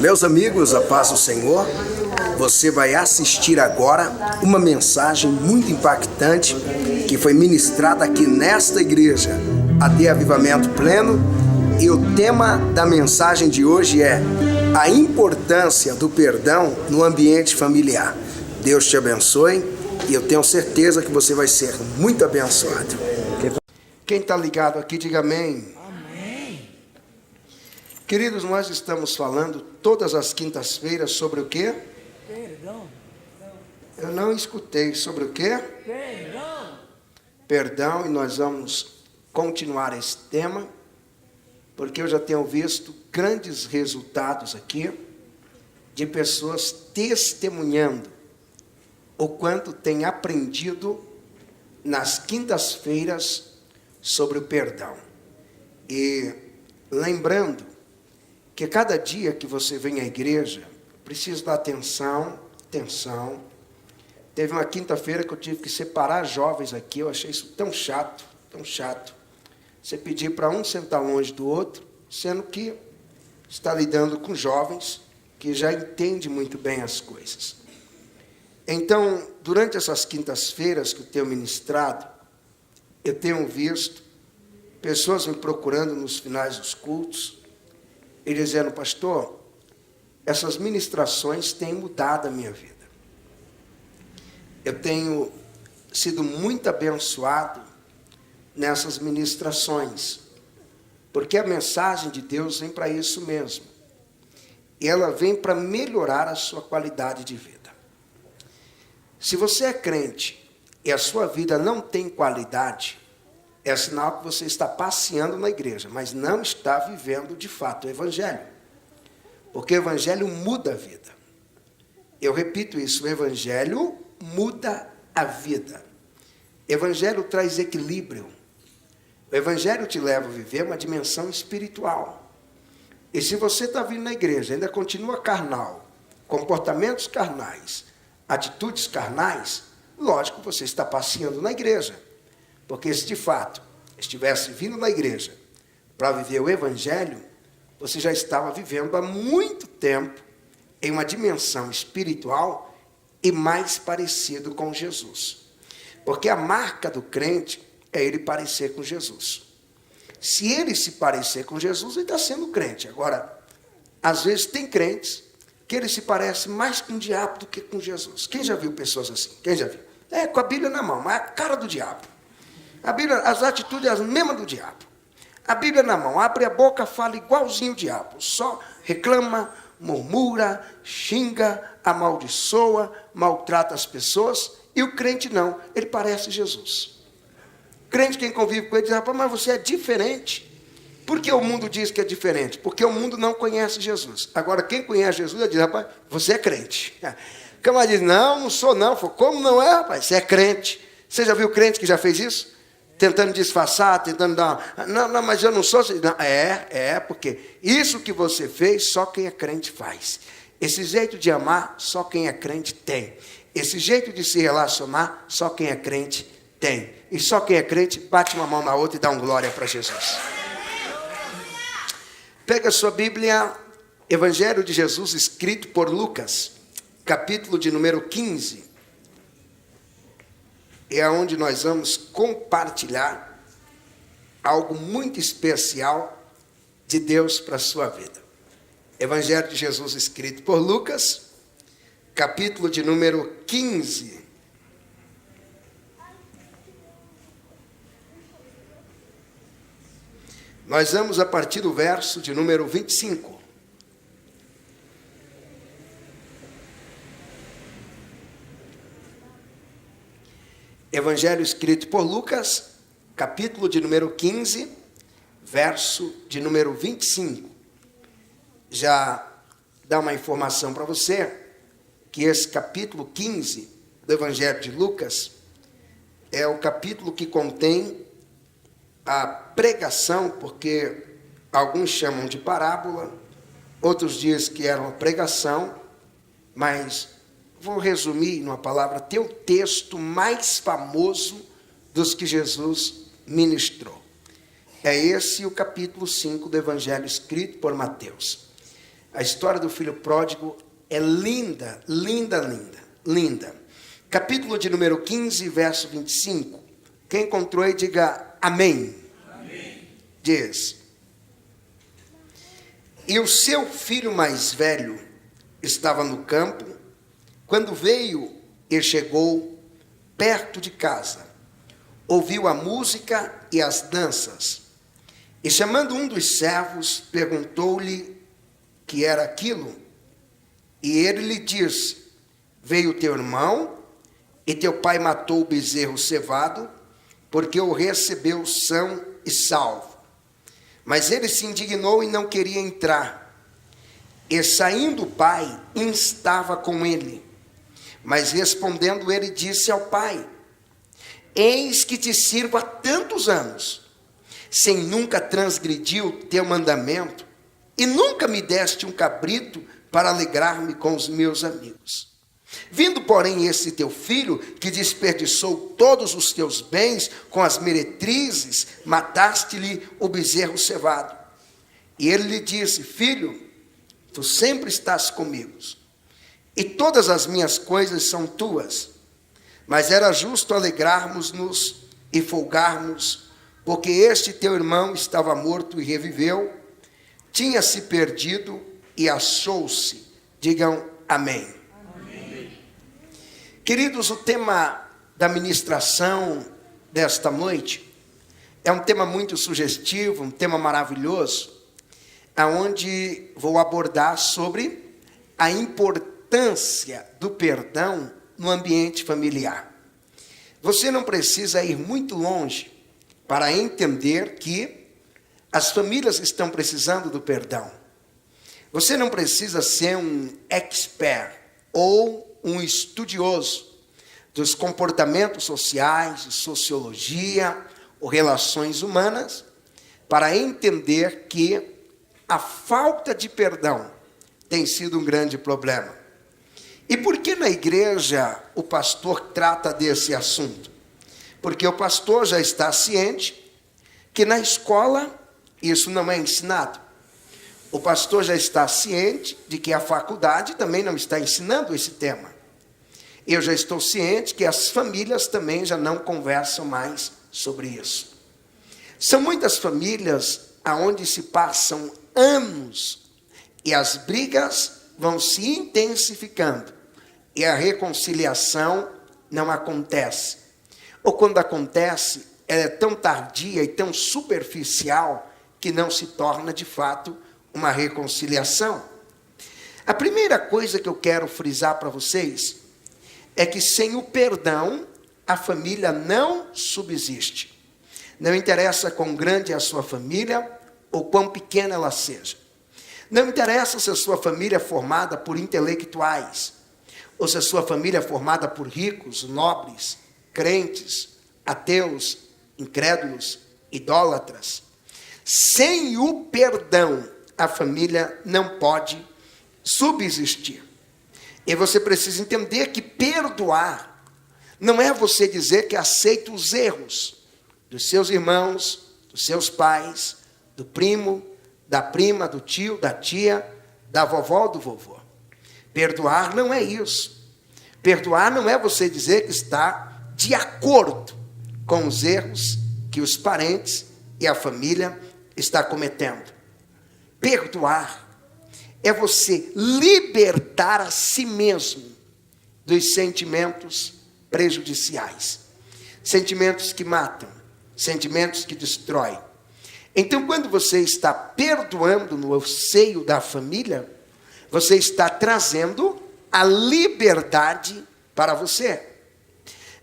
Meus amigos, a paz do Senhor, você vai assistir agora uma mensagem muito impactante que foi ministrada aqui nesta igreja, AD Avivamento Pleno, e o tema da mensagem de hoje é a importância do perdão no ambiente familiar. Deus te abençoe e eu tenho certeza que você vai ser muito abençoado. Quem está ligado aqui, diga amém. Queridos, nós estamos falando todas as quintas-feiras sobre o quê? Perdão. Eu não escutei. Sobre o quê? Perdão. Perdão, e nós vamos continuar esse tema, porque eu já tenho visto grandes resultados aqui de pessoas testemunhando o quanto têm aprendido nas quintas-feiras sobre o perdão. E lembrando que cada dia que você vem à igreja, precisa dar atenção. Teve uma quinta-feira que eu tive que separar jovens aqui, eu achei isso tão chato. Você pedir para um sentar longe do outro, sendo que está lidando com jovens que já entendem muito bem as coisas. Então, durante essas quintas-feiras que eu tenho ministrado, eu tenho visto pessoas me procurando nos finais dos cultos, e dizendo: pastor, essas ministrações têm mudado a minha vida. Eu tenho sido muito abençoado nessas ministrações, porque a mensagem de Deus vem para isso mesmo. E ela vem para melhorar a sua qualidade de vida. Se você é crente e a sua vida não tem qualidade, é sinal que você está passeando na igreja, mas não está vivendo de fato o evangelho. Porque o evangelho muda a vida. Eu repito isso, o evangelho muda a vida. O evangelho traz equilíbrio. O evangelho te leva a viver uma dimensão espiritual. E se você está vindo na igreja, ainda continua carnal, comportamentos carnais, atitudes carnais, lógico, você está passeando na igreja. Porque se de fato estivesse vindo na igreja para viver o evangelho, você já estava vivendo há muito tempo em uma dimensão espiritual e mais parecido com Jesus. Porque a marca do crente é ele parecer com Jesus. Se ele se parecer com Jesus, ele está sendo crente. Agora, às vezes tem crentes que ele se parece mais com o diabo do que com Jesus. Quem já viu pessoas assim? Quem já viu? Com a Bíblia na mão, mas é a cara do diabo. A Bíblia, as atitudes as mesmas do diabo. A Bíblia na mão, abre a boca, fala igualzinho o diabo. Só reclama, murmura, xinga, amaldiçoa, maltrata as pessoas. E o crente não, ele parece Jesus. Crente, quem convive com ele, diz: rapaz, mas você é diferente. Por que o mundo diz que é diferente? Porque o mundo não conhece Jesus. Agora, quem conhece Jesus, ele diz: rapaz, você é crente. O camarada diz: não sou não. Como não é, rapaz? Você é crente. Você já viu crente que já fez isso? Tentando disfarçar, tentando dar uma... Não, mas eu não sou... Não, porque isso que você fez, só quem é crente faz. Esse jeito de amar, só quem é crente tem. Esse jeito de se relacionar, só quem é crente tem. E só quem é crente, bate uma mão na outra e dá um glória para Jesus. Pega a sua Bíblia, Evangelho de Jesus, escrito por Lucas, capítulo de número 15. É onde nós vamos compartilhar algo muito especial de Deus para a sua vida. Evangelho de Jesus escrito por Lucas, capítulo de número 15. Nós vamos a partir do verso de número 25. Evangelho escrito por Lucas, capítulo de número 15, verso de número 25. Já dá uma informação para você, que esse capítulo 15 do Evangelho de Lucas é o capítulo que contém a pregação, porque alguns chamam de parábola, outros dizem que era uma pregação, mas... vou resumir numa palavra, tem o texto mais famoso dos que Jesus ministrou. É esse o capítulo 5 do Evangelho escrito por Mateus. A história do filho pródigo é linda, linda, linda, linda. Capítulo de número 15, verso 25. Quem encontrou aí, diga amém. Amém. Diz: e o seu filho mais velho estava no campo, quando veio e chegou perto de casa, ouviu a música e as danças, e chamando um dos servos, perguntou-lhe que era aquilo, e ele lhe disse: veio teu irmão, e teu pai matou o bezerro cevado, porque o recebeu são e salvo. Mas ele se indignou e não queria entrar. E saindo o pai, instava com ele. Mas respondendo ele, disse ao pai: eis que te sirvo há tantos anos, sem nunca transgredir o teu mandamento, e nunca me deste um cabrito para alegrar-me com os meus amigos. Vindo, porém, esse teu filho, que desperdiçou todos os teus bens com as meretrizes, mataste-lhe o bezerro cevado. E ele lhe disse: filho, tu sempre estás comigo, e todas as minhas coisas são tuas. Mas era justo alegrarmos-nos e folgarmos, porque este teu irmão estava morto e reviveu, tinha se perdido e achou-se. Digam amém. Amém. Queridos, o tema da ministração desta noite é um tema muito sugestivo, um tema maravilhoso, aonde vou abordar sobre a importância do perdão no ambiente familiar. Você não precisa ir muito longe para entender que as famílias estão precisando do perdão. Você não precisa ser um expert ou um estudioso dos comportamentos sociais, de sociologia ou relações humanas para entender que a falta de perdão tem sido um grande problema. E por que na igreja o pastor trata desse assunto? Porque o pastor já está ciente que na escola isso não é ensinado. O pastor já está ciente de que a faculdade também não está ensinando esse tema. Eu já estou ciente que as famílias também já não conversam mais sobre isso. São muitas famílias onde se passam anos e as brigas vão se intensificando e a reconciliação não acontece. Ou quando acontece, ela é tão tardia e tão superficial que não se torna de fato uma reconciliação. A primeira coisa que eu quero frisar para vocês é que sem o perdão a família não subsiste. Não interessa quão grande é a sua família ou quão pequena ela seja. Não interessa se a sua família é formada por intelectuais, ou se a sua família é formada por ricos, nobres, crentes, ateus, incrédulos, idólatras. Sem o perdão, a família não pode subsistir. E você precisa entender que perdoar não é você dizer que aceita os erros dos seus irmãos, dos seus pais, do primo, da prima, do tio, da tia, da vovó, do vovô. Perdoar não é isso. Perdoar não é você dizer que está de acordo com os erros que os parentes e a família estão cometendo. Perdoar é você libertar a si mesmo dos sentimentos prejudiciais. Sentimentos que matam, sentimentos que destroem. Então, quando você está perdoando no seio da família, você está trazendo a liberdade para você.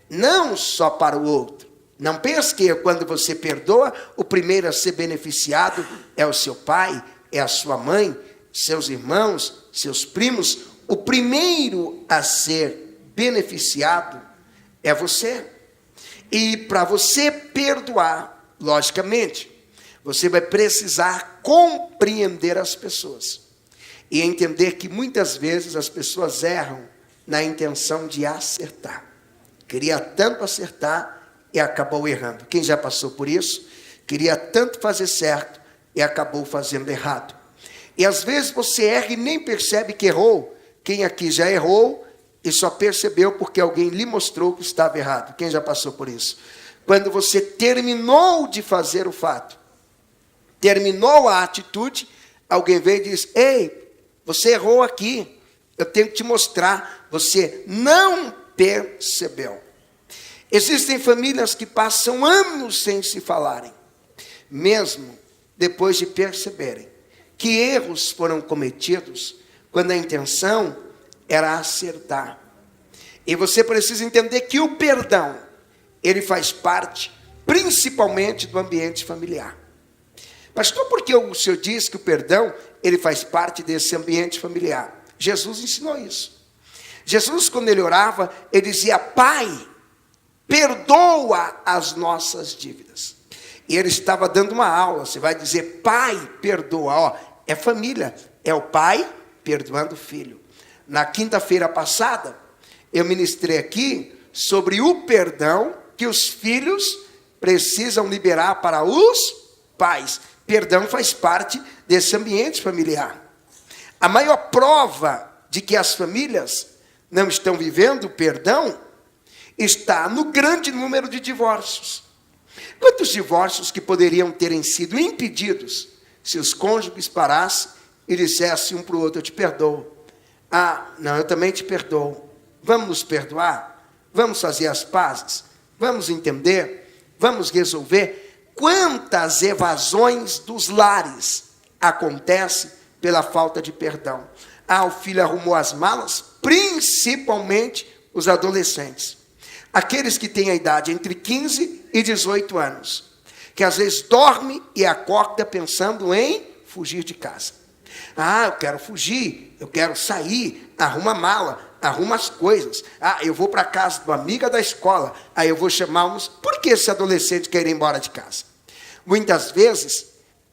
Não só para o outro. Não pense que quando você perdoa, o primeiro a ser beneficiado é o seu pai, é a sua mãe, seus irmãos, seus primos. O primeiro a ser beneficiado é você. E para você perdoar, logicamente, você vai precisar compreender as pessoas. E entender que muitas vezes as pessoas erram na intenção de acertar. Queria tanto acertar e acabou errando. Quem já passou por isso? Queria tanto fazer certo e acabou fazendo errado. E às vezes você erra e nem percebe que errou. Quem aqui já errou e só percebeu porque alguém lhe mostrou que estava errado? Quem já passou por isso? Quando você terminou de fazer o fato, terminou a atitude, alguém veio e diz: ei, você errou aqui, eu tenho que te mostrar. Você não percebeu. Existem famílias que passam anos sem se falarem, mesmo depois de perceberem que erros foram cometidos, quando a intenção era acertar. E você precisa entender que o perdão, ele faz parte, principalmente, do ambiente familiar. Pastor, por que o senhor diz que o perdão, ele faz parte desse ambiente familiar? Jesus ensinou isso. Jesus, quando ele orava, ele dizia: Pai, perdoa as nossas dívidas. E ele estava dando uma aula. Você vai dizer: Pai, perdoa. Ó, é família, é o pai perdoando o filho. Na quinta-feira passada, eu ministrei aqui sobre o perdão que os filhos precisam liberar para os pais. Perdão faz parte desse ambiente familiar. A maior prova de que as famílias não estão vivendo o perdão está no grande número de divórcios. Quantos divórcios que poderiam terem sido impedidos se os cônjuges parassem e dissessem um para o outro: eu te perdoo. Ah, não, eu também te perdoo. Vamos nos perdoar? Vamos fazer as pazes? Vamos entender? Vamos resolver? Quantas evasões dos lares acontecem pela falta de perdão? Ah, o filho arrumou as malas, principalmente os adolescentes. Aqueles que têm a idade entre 15 e 18 anos, que às vezes dorme e acorda pensando em fugir de casa. Ah, eu quero fugir, eu quero sair, arruma a mala, arruma as coisas. Ah, eu vou para a casa do amigo da escola, aí eu vou chamar uns... Por que esse adolescente quer ir embora de casa? Muitas vezes,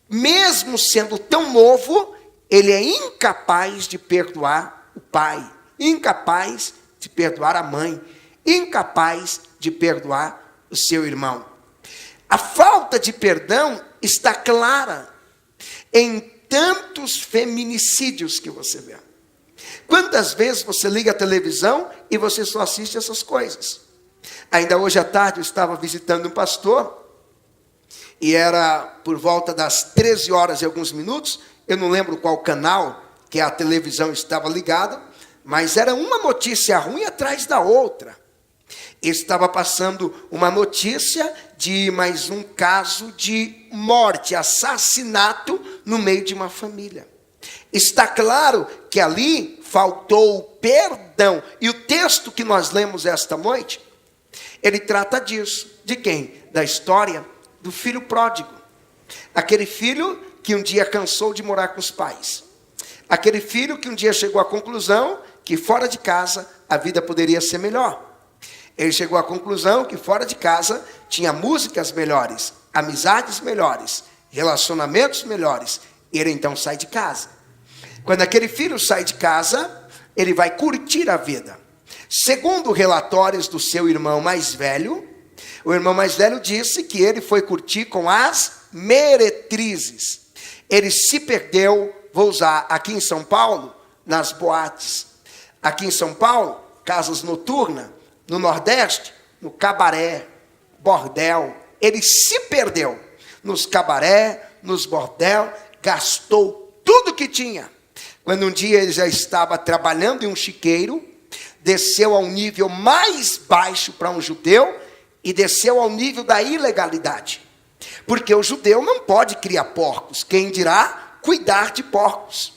mesmo sendo tão novo, ele é incapaz de perdoar o pai, incapaz de perdoar a mãe, incapaz de perdoar o seu irmão. A falta de perdão está clara em tantos feminicídios que você vê. Quantas vezes você liga a televisão e você só assiste essas coisas? Ainda hoje à tarde eu estava visitando um pastor, e era por volta das 13 horas e alguns minutos, eu não lembro qual canal que a televisão estava ligada, mas era uma notícia ruim atrás da outra. Estava passando uma notícia de mais um caso de morte, assassinato no meio de uma família. Está claro que ali faltou perdão. E o texto que nós lemos esta noite, ele trata disso. De quem? Da história do filho pródigo. Aquele filho que um dia cansou de morar com os pais. Aquele filho que um dia chegou à conclusão que fora de casa a vida poderia ser melhor. Ele chegou à conclusão que fora de casa tinha músicas melhores, amizades melhores, relacionamentos melhores. Ele então sai de casa. Quando aquele filho sai de casa, ele vai curtir a vida. Segundo relatórios do seu irmão mais velho, o irmão mais velho disse que ele foi curtir com as meretrizes. Ele se perdeu, vou usar aqui em São Paulo, nas boates. Aqui em São Paulo, casas noturnas. No Nordeste, no cabaré, bordel. Ele se perdeu nos cabaré, nos bordel, gastou tudo que tinha. Quando um dia ele já estava trabalhando em um chiqueiro, desceu ao nível mais baixo para um judeu e desceu ao nível da ilegalidade. Porque o judeu não pode criar porcos, quem dirá cuidar de porcos.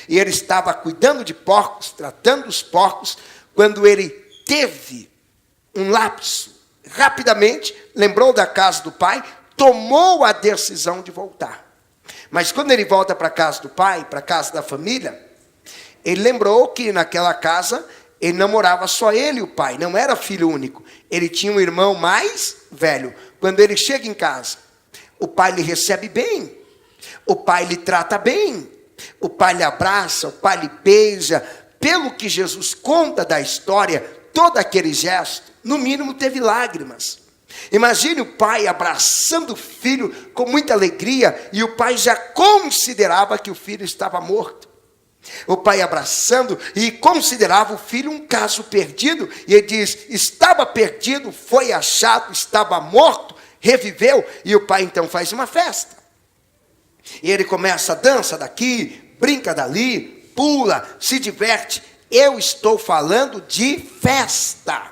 E ele estava cuidando de porcos, tratando os porcos, quando ele teve um lapso, rapidamente, lembrou da casa do pai, tomou a decisão de voltar. Mas quando ele volta para a casa do pai, para a casa da família, ele lembrou que naquela casa, ele não morava só ele e o pai, não era filho único. Ele tinha um irmão mais velho. Quando ele chega em casa, o pai lhe recebe bem, o pai lhe trata bem, o pai lhe abraça, o pai lhe beija. Pelo que Jesus conta da história, todo aquele gesto, no mínimo teve lágrimas. Imagine o pai abraçando o filho com muita alegria, e o pai já considerava que o filho estava morto. O pai abraçando e considerava o filho um caso perdido, e ele diz: estava perdido, foi achado, estava morto, reviveu. E o pai então faz uma festa, e ele começa a dança daqui, brinca dali, pula, se diverte. Eu estou falando de festa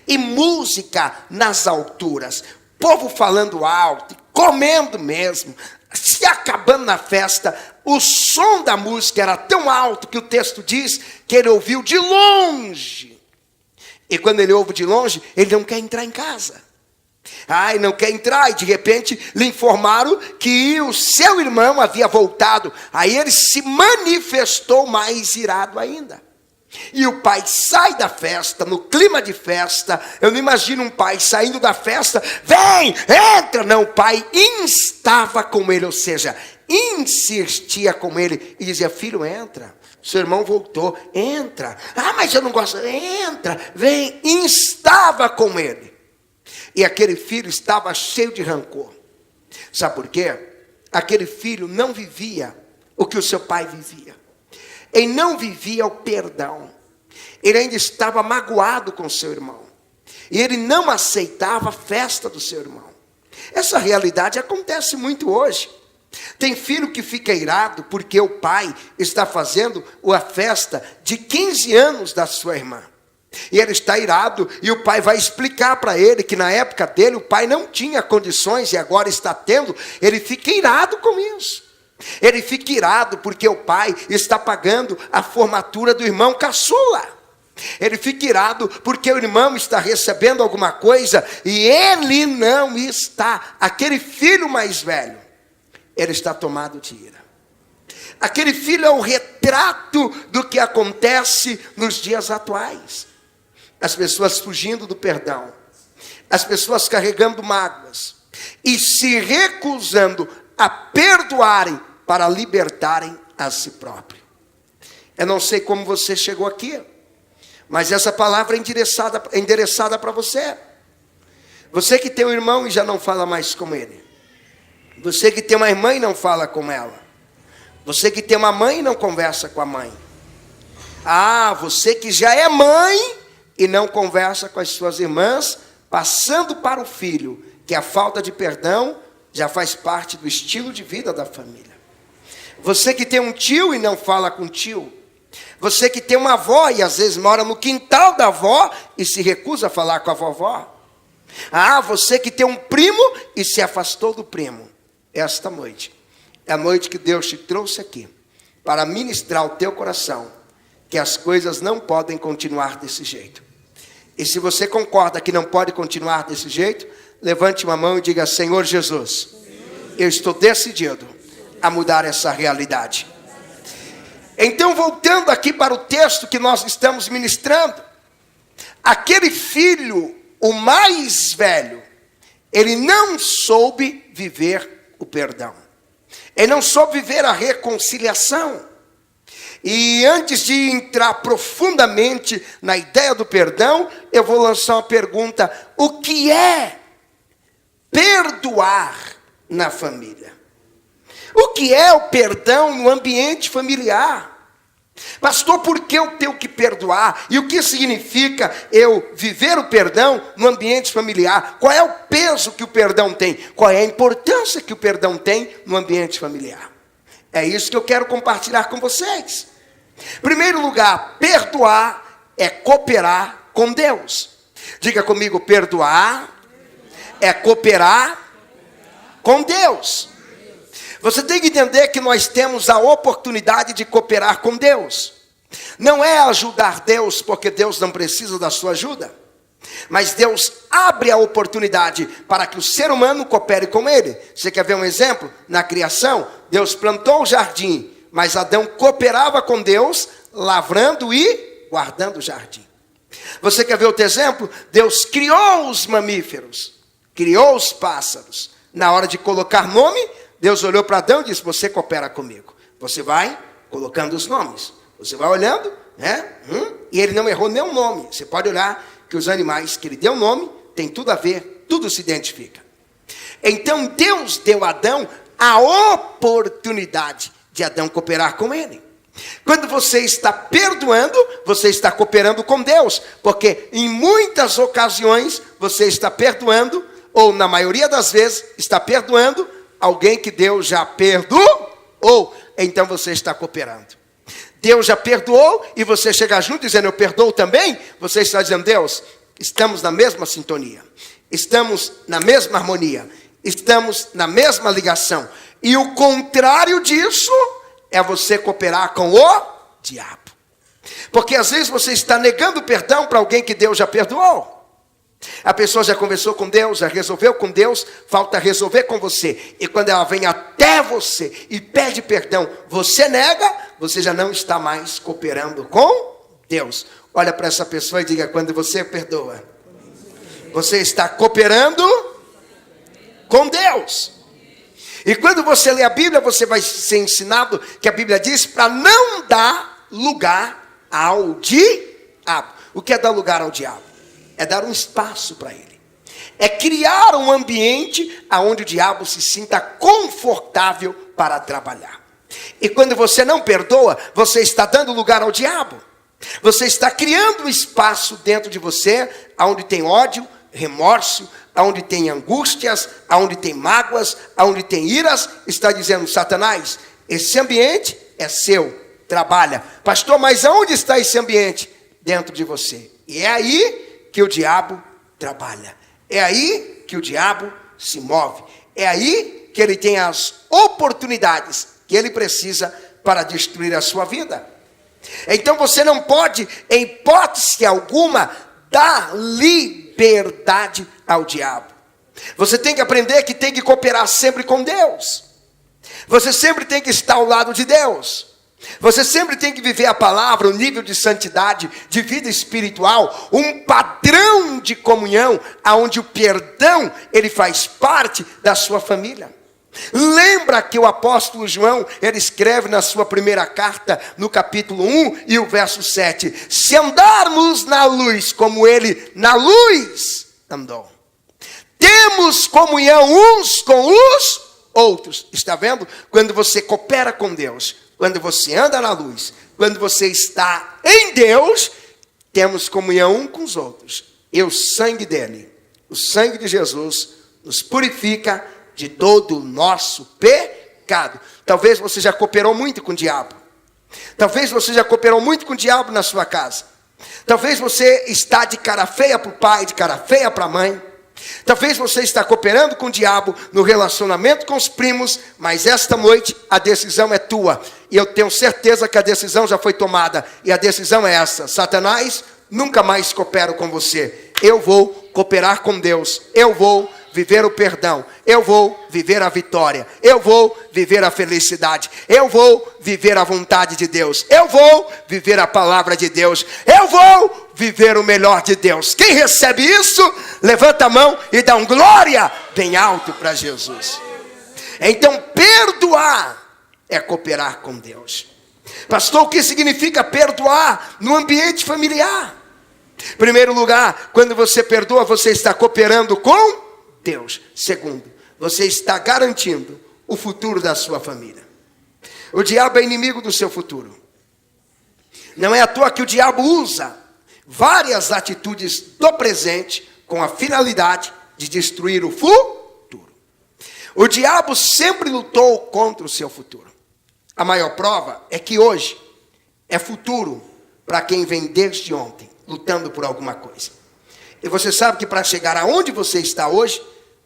e música nas alturas, povo falando alto, comendo mesmo, se acabando na festa. O som da música era tão alto que o texto diz que ele ouviu de longe. E quando ele ouve de longe, ele não quer entrar em casa. Ai, não quer entrar, e de repente lhe informaram que o seu irmão havia voltado. Aí ele se manifestou mais irado ainda. E o pai sai da festa, no clima de festa. Eu não imagino um pai saindo da festa: vem, entra. Não, o pai instava com ele, ou seja, insistia com ele e dizia: filho, entra, seu irmão voltou, entra. Ah, mas eu não gosto. Entra, vem, instava com ele. E aquele filho estava cheio de rancor. Sabe por quê? Aquele filho não vivia o que o seu pai vivia. Ele não vivia o perdão. Ele ainda estava magoado com seu irmão. E ele não aceitava a festa do seu irmão. Essa realidade acontece muito hoje. Tem filho que fica irado porque o pai está fazendo a festa de 15 anos da sua irmã. E ele está irado, e o pai vai explicar para ele que na época dele o pai não tinha condições e agora está tendo. Ele fica irado com isso. Ele fica irado porque o pai está pagando a formatura do irmão caçula. Ele fica irado porque o irmão está recebendo alguma coisa e ele não está. Aquele filho mais velho, ele está tomado de ira. Aquele filho é o retrato do que acontece nos dias atuais. As pessoas fugindo do perdão, as pessoas carregando mágoas e se recusando a perdoarem para libertarem a si próprio. Eu não sei como você chegou aqui, mas essa palavra é endereçada para você. Você que tem um irmão e já não fala mais com ele. Você que tem uma irmã e não fala com ela. Você que tem uma mãe e não conversa com a mãe. Ah, você que já é mãe e não conversa com as suas irmãs, passando para o filho, que a falta de perdão já faz parte do estilo de vida da família. Você que tem um tio e não fala com o tio. Você que tem uma avó e às vezes mora no quintal da avó e se recusa a falar com a vovó. Ah, você que tem um primo e se afastou do primo. Esta noite é a noite que Deus te trouxe aqui para ministrar o teu coração que as coisas não podem continuar desse jeito. E se você concorda que não pode continuar desse jeito, levante uma mão e diga: Senhor Jesus, eu estou decidido a mudar essa realidade. Então, voltando aqui para o texto que nós estamos ministrando, aquele filho, o mais velho, ele não soube viver o perdão. Ele não soube viver a reconciliação. E antes de entrar profundamente na ideia do perdão, eu vou lançar uma pergunta: o que é perdoar na família? O que é o perdão no ambiente familiar? Pastor, por que eu tenho que perdoar? E o que significa eu viver o perdão no ambiente familiar? Qual é o peso que o perdão tem? Qual é a importância que o perdão tem no ambiente familiar? É isso que eu quero compartilhar com vocês. Em primeiro lugar, perdoar é cooperar com Deus. Diga comigo: perdoar é cooperar com Deus. Você tem que entender que nós temos a oportunidade de cooperar com Deus. Não é ajudar Deus, porque Deus não precisa da sua ajuda. Mas Deus abre a oportunidade para que o ser humano coopere com Ele. Você quer ver um exemplo? Na criação, Deus plantou o jardim, mas Adão cooperava com Deus, lavrando e guardando o jardim. Você quer ver outro exemplo? Deus criou os mamíferos, criou os pássaros. Na hora de colocar nome, Deus olhou para Adão e disse: você coopera comigo. Você vai colocando os nomes. Você vai olhando, né? E ele não errou nenhum nome. Você pode olhar que os animais que ele deu nome tem tudo a ver tudo se identifica. Então Deus deu a Adão a oportunidade de Adão cooperar com ele. Quando você está perdoando, você está cooperando com Deus, porque em muitas ocasiões você está perdoando, ou na maioria das vezes está perdoando alguém que Deus já perdoou, então você está cooperando. Deus já perdoou e você chega junto dizendo, eu perdoo também, você está dizendo, Deus, estamos na mesma sintonia, estamos na mesma harmonia, estamos na mesma ligação. E o contrário disso é você cooperar com o diabo. Porque às vezes você está negando perdão para alguém que Deus já perdoou. A pessoa já conversou com Deus, já resolveu com Deus, falta resolver com você. E quando ela vem até você e pede perdão, você nega, você já não está mais cooperando com Deus. Olha para essa pessoa e diga, quando você perdoa, você está cooperando com Deus. E quando você lê a Bíblia, você vai ser ensinado que a Bíblia diz para não dar lugar ao diabo. O que é dar lugar ao diabo? É dar um espaço para ele. É criar um ambiente onde o diabo se sinta confortável para trabalhar. E quando você não perdoa, você está dando lugar ao diabo. Você está criando um espaço dentro de você, onde tem ódio, remorso, onde tem angústias, onde tem mágoas, onde tem iras. Está dizendo, Satanás, esse ambiente é seu, trabalha. Pastor, mas aonde está esse ambiente? Dentro de você. E é aí que o diabo trabalha. É aí que o diabo se move. É aí que ele tem as oportunidades que ele precisa para destruir a sua vida. Então você não pode, em hipótese alguma, dar liberdade ao diabo. Você tem que aprender que tem que cooperar sempre com Deus. Você sempre tem que estar ao lado de Deus. Você sempre tem que viver a palavra, o nível de santidade, de vida espiritual, um padrão de comunhão, onde o perdão, ele faz parte da sua família. Lembra que o apóstolo João, ele escreve na sua primeira carta, no capítulo 1 e o verso 7, se andarmos na luz, como ele na luz andou, temos comunhão uns com os outros. Está vendo? Quando você coopera com Deus, quando você anda na luz, quando você está em Deus, temos comunhão um com os outros. E o sangue dele, o sangue de Jesus, nos purifica de todo o nosso pecado. Talvez você já cooperou muito com o diabo. Talvez você já cooperou muito com o diabo na sua casa. Talvez você está de cara feia para o pai, de cara feia para a mãe. Talvez você está cooperando com o diabo no relacionamento com os primos, mas esta noite a decisão é tua. E eu tenho certeza que a decisão já foi tomada. E a decisão é essa: Satanás, nunca mais coopero com você. Eu vou cooperar com Deus. Eu vou viver o perdão. Eu vou viver a vitória. Eu vou viver a felicidade. Eu vou viver a vontade de Deus. Eu vou viver a palavra de Deus. Eu vou viver o melhor de Deus. Quem recebe isso, levanta a mão e dá um glória bem alto para Jesus. Então, perdoar é cooperar com Deus. Pastor, o que significa perdoar no ambiente familiar? Em primeiro lugar, quando você perdoa, você está cooperando com Deus. Segundo, você está garantindo o futuro da sua família. O diabo é inimigo do seu futuro. Não é à toa que o diabo usa várias atitudes do presente com a finalidade de destruir o futuro. O diabo sempre lutou contra o seu futuro. A maior prova é que hoje é futuro para quem vem desde ontem, lutando por alguma coisa. E você sabe que para chegar aonde você está hoje,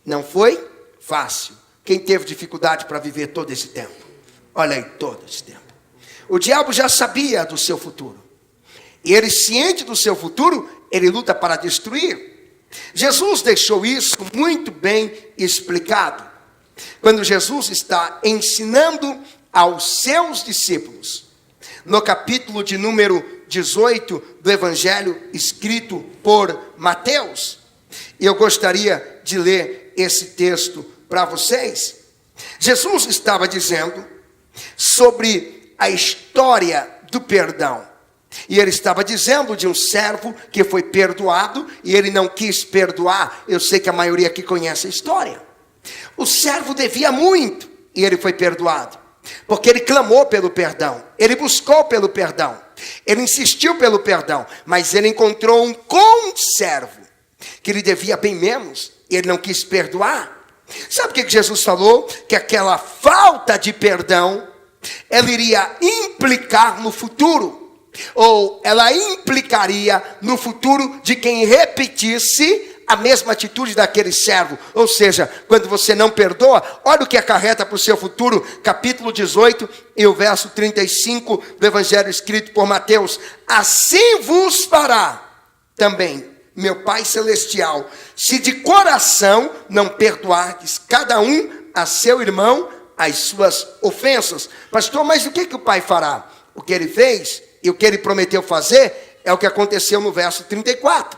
não foi fácil. Quem teve dificuldade para viver todo esse tempo? Olha aí, todo esse tempo. O diabo já sabia do seu futuro. E ele, ciente do seu futuro, ele luta para destruir. Jesus deixou isso muito bem explicado. Quando Jesus está ensinando aos seus discípulos, no capítulo de número 18 do Evangelho escrito por Mateus. E eu gostaria de ler esse texto para vocês. Jesus estava dizendo sobre a história do perdão. E ele estava dizendo de um servo que foi perdoado e ele não quis perdoar. Eu sei que a maioria aqui conhece a história. O servo devia muito e ele foi perdoado, porque ele clamou pelo perdão, ele buscou pelo perdão, ele insistiu pelo perdão, mas ele encontrou um conservo que lhe devia bem menos e ele não quis perdoar. Sabe o que Jesus falou? Que aquela falta de perdão, ela iria implicar no futuro, ou ela implicaria no futuro de quem repetisse a mesma atitude daquele servo. Ou seja, quando você não perdoa, olha o que acarreta para o seu futuro. Capítulo 18 e o verso 35 do Evangelho escrito por Mateus: assim vos fará também meu Pai Celestial, se de coração não perdoardes cada um a seu irmão as suas ofensas. Pastor, mas o que o Pai fará? O que ele fez e o que ele prometeu fazer é o que aconteceu no verso 34.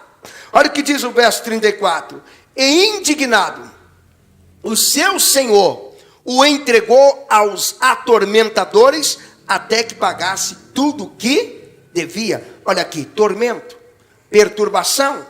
Olha o que diz o verso 34. E indignado, o seu senhor o entregou aos atormentadores até que pagasse tudo o que devia. Olha aqui, tormento, perturbação.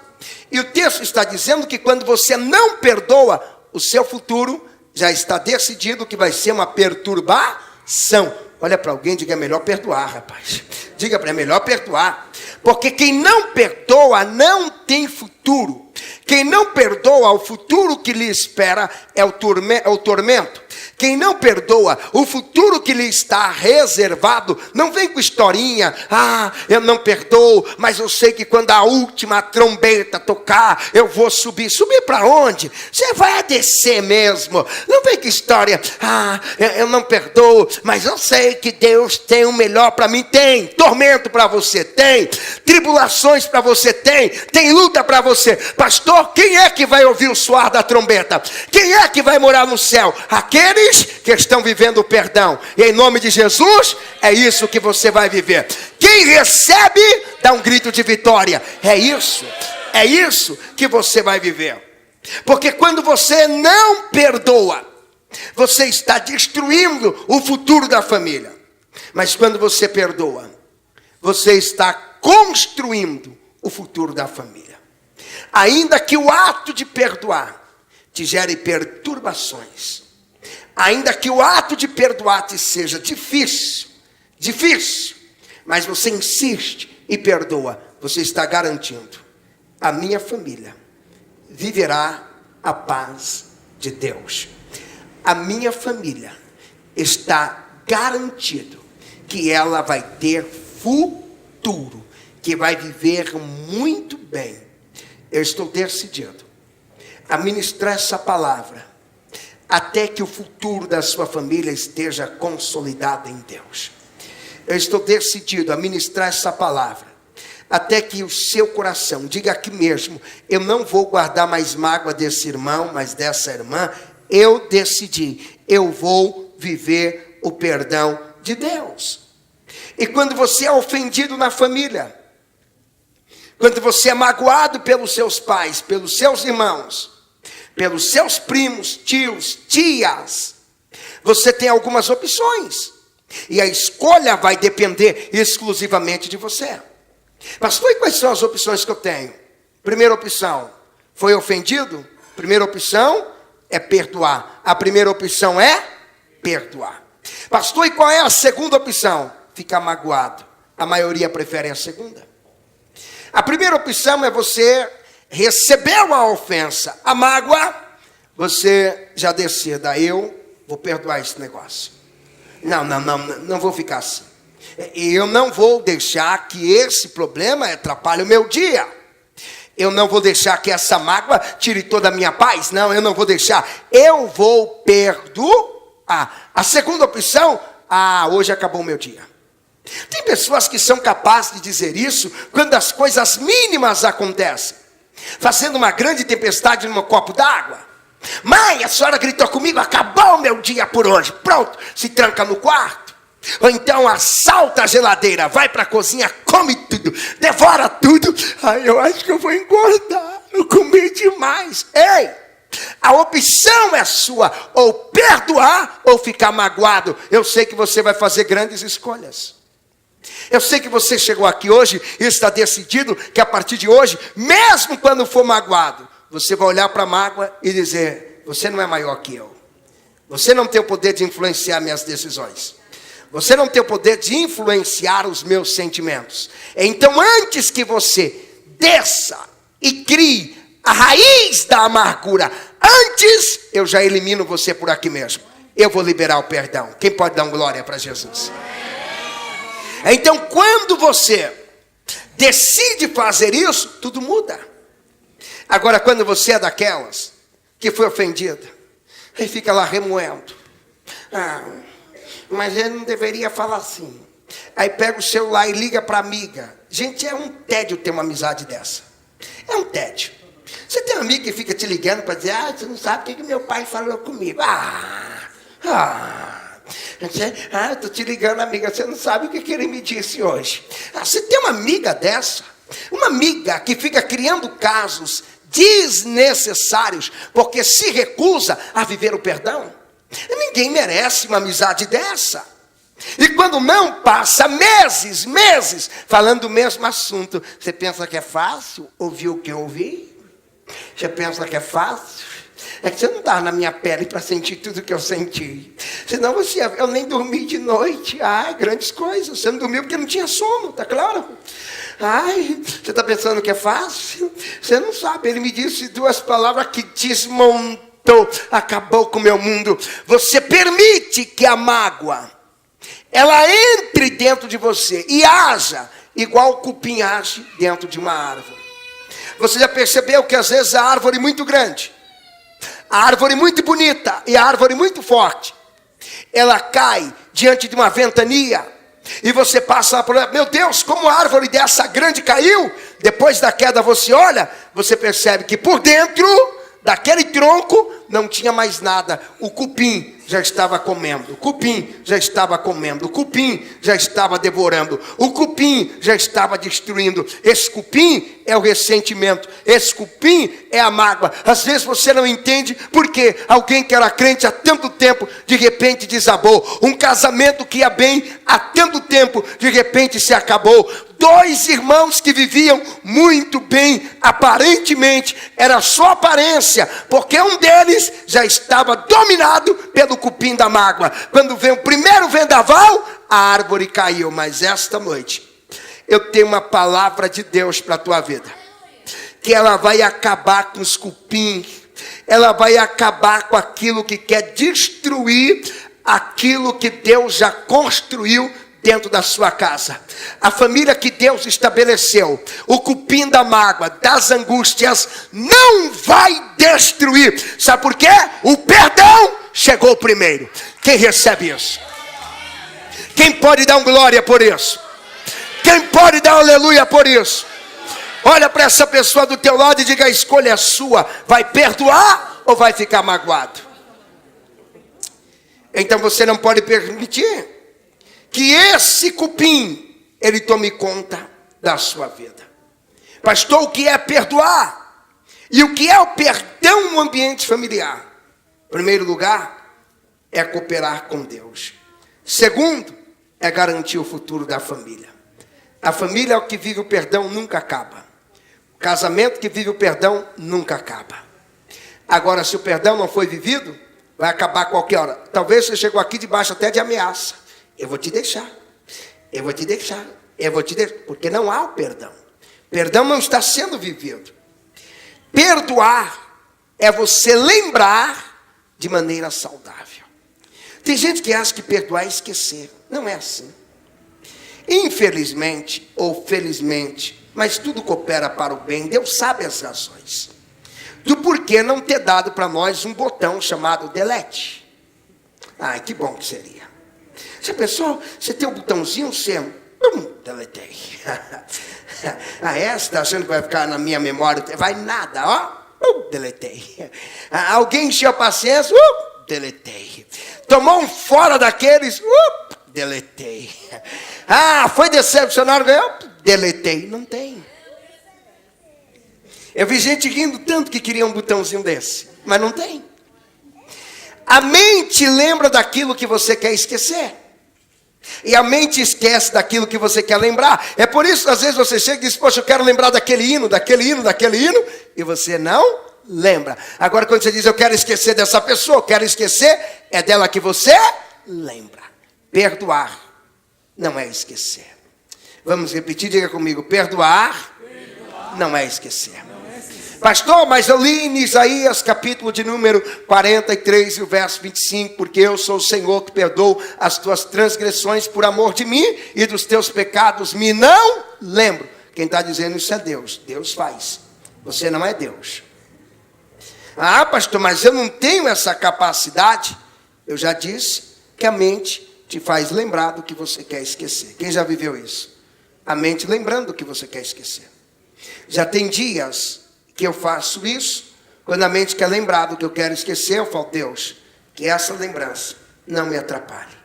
E o texto está dizendo que quando você não perdoa, o seu futuro já está decidido que vai ser uma perturbação. Olha para alguém e diga: é melhor perdoar, rapaz. Diga para ele: é melhor perdoar. Porque quem não perdoa não tem futuro. Quem não perdoa, o futuro que lhe espera é o tormento. Quem não perdoa, o futuro que lhe está reservado, não vem com historinha: ah, eu não perdoo, mas eu sei que quando a última trombeta tocar, eu vou subir. Subir para onde? Você vai descer mesmo. Não vem com história: ah, eu não perdoo, mas eu sei que Deus tem o melhor para mim. Tem tormento para você, tem tribulações para você, tem luta para você. Pastor, quem é que vai ouvir o soar da trombeta? Quem é que vai morar no céu? Aqueles que estão vivendo o perdão. E em nome de Jesus, é isso que você vai viver. Quem recebe, dá um grito de vitória. É isso que você vai viver. Porque quando você não perdoa, você está destruindo o futuro da família. Mas quando você perdoa, você está construindo o futuro da família. Ainda que o ato de perdoar te gere perturbações, ainda que o ato de perdoar te seja difícil, mas você insiste e perdoa, você está garantindo: a minha família viverá a paz de Deus. A minha família está garantido que ela vai ter futuro, que vai viver muito bem. Eu estou decidido a ministrar essa palavra até que o futuro da sua família esteja consolidado em Deus. Eu estou decidido a ministrar essa palavra até que o seu coração diga aqui mesmo: eu não vou guardar mais mágoa desse irmão, mas dessa irmã. Eu decidi, eu vou viver o perdão de Deus. E quando você é ofendido na família, quando você é magoado pelos seus pais, pelos seus irmãos, pelos seus primos, tios, tias, você tem algumas opções. E a escolha vai depender exclusivamente de você. Pastor, e quais são as opções que eu tenho? Primeira opção, foi ofendido? Primeira opção é perdoar. A primeira opção é perdoar. Pastor, e qual é a segunda opção? Ficar magoado. A maioria prefere a segunda. A primeira opção é você recebeu a ofensa, a mágoa, você já decida: eu vou perdoar esse negócio. Não vou ficar assim. Eu não vou deixar que esse problema atrapalhe o meu dia. Eu não vou deixar que essa mágoa tire toda a minha paz. Não, eu não vou deixar. Eu vou perdoar. A segunda opção: hoje acabou o meu dia. Tem pessoas que são capazes de dizer isso quando as coisas mínimas acontecem. Fazendo uma grande tempestade num copo d'água: mãe, a senhora gritou comigo, acabou o meu dia por hoje. Pronto, se tranca no quarto. Ou então assalta a geladeira, vai para a cozinha, come tudo, devora tudo. Eu acho que eu vou engordar, eu comi demais. Ei, a opção é sua: ou perdoar ou ficar magoado. Eu sei que você vai fazer grandes escolhas. Eu sei que você chegou aqui hoje e está decidido que a partir de hoje, mesmo quando for magoado, você vai olhar para a mágoa e dizer: você não é maior que eu. Você não tem o poder de influenciar minhas decisões. Você não tem o poder de influenciar os meus sentimentos. Então, antes que você desça e crie a raiz da amargura, antes eu já elimino você por aqui mesmo. Eu vou liberar o perdão. Quem pode dar glória para Jesus? Então, quando você decide fazer isso, tudo muda. Agora, quando você é daquelas que foi ofendida, aí fica lá remoendo: mas ele não deveria falar assim. Aí pega o celular e liga para a amiga. Gente, é um tédio ter uma amizade dessa. É um tédio. Você tem uma amiga que fica te ligando para dizer: você não sabe o que meu pai falou comigo. Eu estou te ligando, amiga, você não sabe o que ele me disse hoje. Você tem uma amiga dessa? Uma amiga que fica criando casos desnecessários, porque se recusa a viver o perdão. Ninguém merece uma amizade dessa. E quando não, passa meses falando do mesmo assunto. Você pensa que é fácil ouvir o que eu ouvi? Você pensa que é fácil? É que você não está na minha pele para sentir tudo o que eu senti. Senão eu nem dormi de noite. Grandes coisas. Você não dormiu porque não tinha sono, tá claro? Você está pensando que é fácil? Você não sabe. Ele me disse 2 palavras que desmontou, acabou com o meu mundo. Você permite que a mágoa, ela entre dentro de você e haja igual o cupim age dentro de uma árvore. Você já percebeu que às vezes a árvore é muito grande, a árvore muito bonita e a árvore muito forte, ela cai diante de uma ventania e você passa por ela: meu Deus, como a árvore dessa grande caiu. Depois da queda você olha, você percebe que por dentro daquele tronco não tinha mais nada. O cupim já estava comendo, o cupim já estava comendo, o cupim já estava devorando, o cupim já estava destruindo. Esse cupim é o ressentimento, esse cupim é a mágoa. Às vezes você não entende porque alguém que era crente há tanto tempo, de repente desabou. Um casamento que ia bem há tanto tempo, de repente se acabou. 2 irmãos que viviam muito bem, aparentemente, era só aparência, porque um deles já estava dominado pelo cupim da mágoa. Quando veio o primeiro vendaval, a árvore caiu. Mas esta noite, eu tenho uma palavra de Deus para a tua vida, que ela vai acabar com os cupins, ela vai acabar com aquilo que quer destruir aquilo que Deus já construiu dentro da sua casa. A família que Deus estabeleceu, o cupim da mágoa, das angústias, não vai destruir. Sabe por quê? O perdão chegou primeiro. Quem recebe isso? Quem pode dar glória por isso? Quem pode dar aleluia por isso? Olha para essa pessoa do teu lado e diga: a escolha é sua. Vai perdoar ou vai ficar magoado? Então você não pode permitir que esse cupim, ele tome conta da sua vida. Pastor, o que é perdoar? E o que é o perdão no ambiente familiar? Em primeiro lugar, é cooperar com Deus. Segundo, é garantir o futuro da família. A família que vive o perdão nunca acaba. O casamento que vive o perdão nunca acaba. Agora, se o perdão não foi vivido, vai acabar a qualquer hora. Talvez você chegou aqui debaixo até de ameaça. Eu vou te deixar, eu vou te deixar, eu vou te deixar, porque não há o perdão. Perdão não está sendo vivido. Perdoar é você lembrar de maneira saudável. Tem gente que acha que perdoar é esquecer. Não é assim. Infelizmente ou felizmente, mas tudo coopera para o bem. Deus sabe as razões do porquê não ter dado para nós um botão chamado delete. Que bom que seria. Já pensou? Você tem um botãozinho, você... deletei. Você está achando que vai ficar na minha memória? Vai nada, ó. Deletei. Alguém encheu a paciência? Deletei. Tomou um fora daqueles? Deletei. Foi decepcionado? Deletei. Não tem. Eu vi gente rindo tanto que queria um botãozinho desse, mas não tem. A mente lembra daquilo que você quer esquecer. E a mente esquece daquilo que você quer lembrar. É por isso que às vezes você chega e diz, poxa, eu quero lembrar daquele hino, e você não lembra. Agora quando você diz, eu quero esquecer dessa pessoa, eu quero esquecer, é dela que você lembra. Perdoar não é esquecer. Vamos repetir, diga comigo, perdoar não é esquecer. Pastor, mas eu li em Isaías, capítulo de número 43, e o verso 25, porque eu sou o Senhor que perdoo as tuas transgressões por amor de mim, e dos teus pecados me não lembro. Quem está dizendo isso é Deus. Deus faz. Você não é Deus. Ah, pastor, mas eu não tenho essa capacidade. Eu já disse que a mente te faz lembrar do que você quer esquecer. Quem já viveu isso? A mente lembrando do que você quer esquecer. Já tem dias que eu faço isso, quando a mente quer lembrar do que eu quero esquecer, eu falo, Deus, que essa lembrança não me atrapalhe.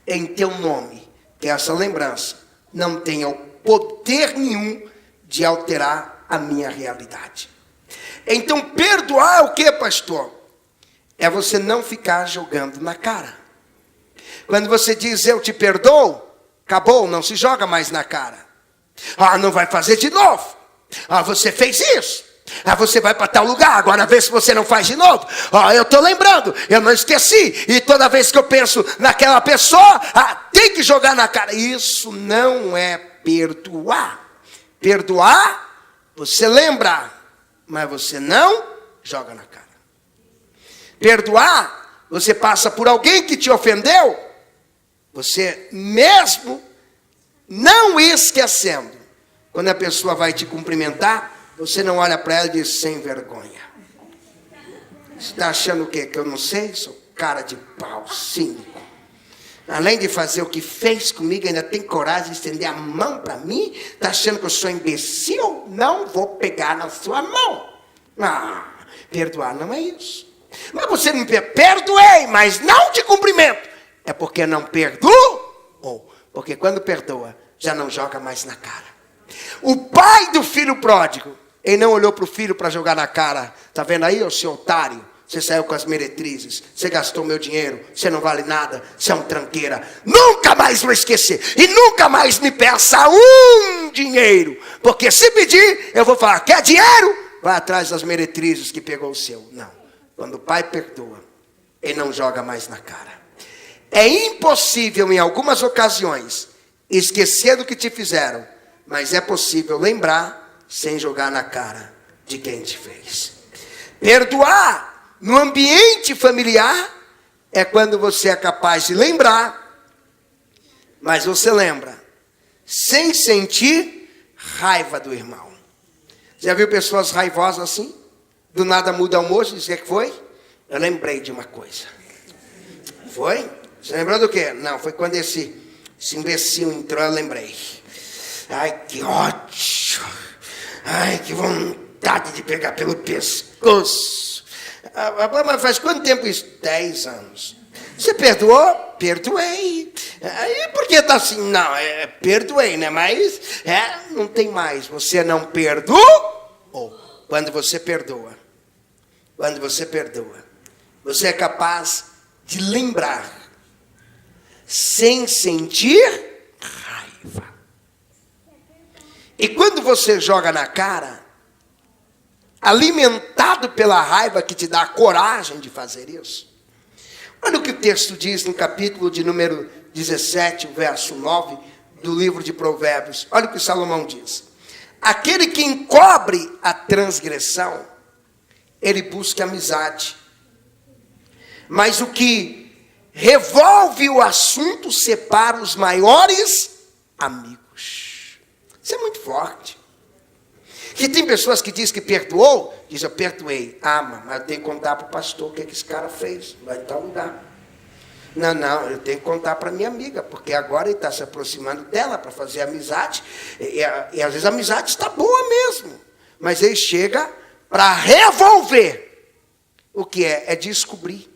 Em teu nome, que essa lembrança não tenha o poder nenhum de alterar a minha realidade. Então, perdoar é o que, pastor? É você não ficar jogando na cara. Quando você diz, eu te perdoo, acabou, não se joga mais na cara. Ah, não vai fazer de novo. Ah, você fez isso. Ah, você vai para tal lugar, agora vê se você não faz de novo. Ah, eu estou lembrando, eu não esqueci. E toda vez que eu penso naquela pessoa, tem que jogar na cara. Isso não é perdoar. Perdoar, você lembra, mas você não joga na cara. Perdoar, você passa por alguém que te ofendeu, você mesmo não esquecendo. Quando a pessoa vai te cumprimentar, você não olha para ela e diz, sem vergonha. Você está achando o quê? Que eu não sei? Sou cara de pau, cínico. Além de fazer o que fez comigo, ainda tem coragem de estender a mão para mim? Está achando que eu sou imbecil? Não vou pegar na sua mão. Ah, perdoar não é isso. Mas você me perdoei, mas não te cumprimento. É porque não perdoou. Porque quando perdoa, já não joga mais na cara. O pai do filho pródigo, ele não olhou para o filho para jogar na cara. Está vendo aí, ô seu otário? Você saiu com as meretrizes, você gastou meu dinheiro, você não vale nada, você é um tranqueira. Nunca mais vou esquecer. E nunca mais me peça um dinheiro. Porque se pedir, eu vou falar, quer dinheiro? Vai atrás das meretrizes que pegou o seu. Não. Quando o pai perdoa, ele não joga mais na cara. É impossível em algumas ocasiões esquecer do que te fizeram. Mas é possível lembrar sem jogar na cara de quem te fez. Perdoar no ambiente familiar é quando você é capaz de lembrar, mas você lembra sem sentir raiva do irmão. Já viu pessoas raivosas assim? Do nada muda o almoço e diz, o que foi? Eu lembrei de uma coisa. Foi? Você lembrou do quê? Não, foi quando esse imbecil entrou, eu lembrei. Ai, que ódio. Ai, que vontade de pegar pelo pescoço. Mas faz quanto tempo isso? 10 anos. Você perdoou? Perdoei. E por que está assim? Não, perdoei, né? Mas não tem mais. Você não perdoou. Quando você perdoa, você é capaz de lembrar sem sentir raiva. E quando você joga na cara, alimentado pela raiva que te dá a coragem de fazer isso. Olha o que o texto diz no capítulo de número 17, verso 9, do livro de Provérbios. Olha o que Salomão diz. Aquele que encobre a transgressão, ele busca amizade. Mas o que revolve o assunto separa os maiores amigos. Isso é muito forte. E tem pessoas que dizem que perdoou, diz eu perdoei. Ah, mas eu tenho que contar para o pastor o que esse cara fez, vai em tal lugar. Não, eu tenho que contar para minha amiga, porque agora ele está se aproximando dela para fazer amizade, e às vezes a amizade está boa mesmo, mas ele chega para revolver. O que é descobrir,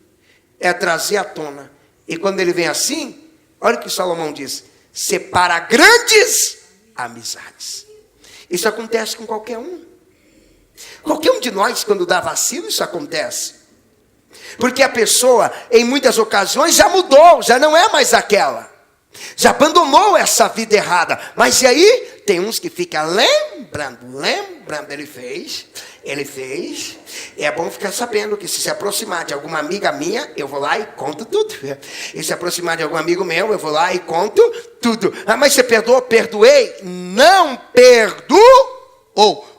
é trazer à tona. E quando ele vem assim, olha o que Salomão diz, separa grandes amizades. Isso acontece com qualquer um. Qualquer um de nós, quando dá vacilo, isso acontece. Porque a pessoa, em muitas ocasiões, já mudou, já não é mais aquela. Já abandonou essa vida errada. Mas e aí? Tem uns que ficam lembrando. Ele fez. É bom ficar sabendo que se aproximar de alguma amiga minha, eu vou lá e conto tudo. E se aproximar de algum amigo meu, eu vou lá e conto tudo. Ah, mas você perdoou? Perdoei? Não perdoou.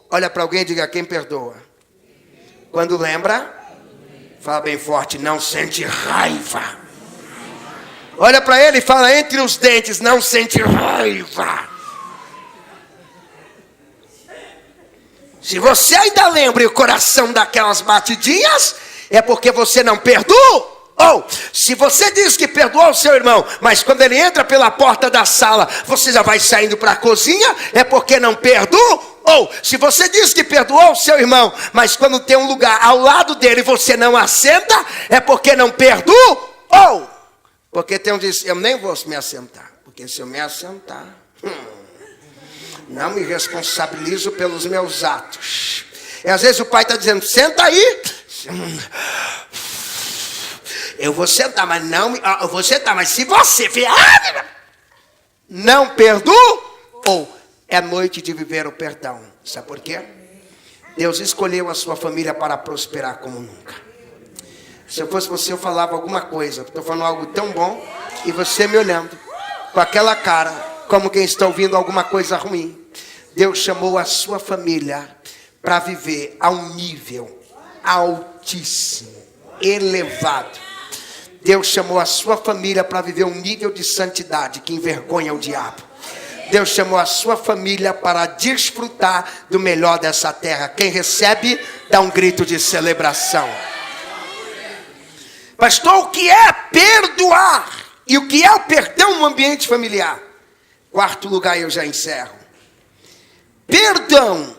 Olha para alguém e diga: quem perdoa? Quando lembra, fala bem forte: não sente raiva. Olha para ele e fala entre os dentes: não sente raiva. Se você ainda lembra e o coração daquelas batidinhas, é porque você não perdoou. Ou, se você diz que perdoou o seu irmão, mas quando ele entra pela porta da sala, você já vai saindo para a cozinha, é porque não perdoou. Ou, se você diz que perdoou o seu irmão, mas quando tem um lugar ao lado dele, você não assenta, é porque não perdoou. Ou, porque tem um diz: eu nem vou me assentar, porque se eu me assentar, não me responsabilizo pelos meus atos. E às vezes o pai está dizendo: senta aí. Eu vou sentar, mas não. Eu vou sentar, mas se você não perdoou, é noite de viver o perdão. Sabe por quê? Deus escolheu a sua família para prosperar como nunca. Se eu fosse você, eu falava alguma coisa. Estou falando algo tão bom e você me olhando com aquela cara, como quem está ouvindo alguma coisa ruim. Deus chamou a sua família para viver a um nível altíssimo, elevado. Deus chamou a sua família para viver um nível de santidade que envergonha o diabo. Deus chamou a sua família para desfrutar do melhor dessa terra. Quem recebe, dá um grito de celebração. Pastor, o que é perdoar? E o que é o perdão no ambiente familiar? Quarto lugar, eu já encerro. Perdão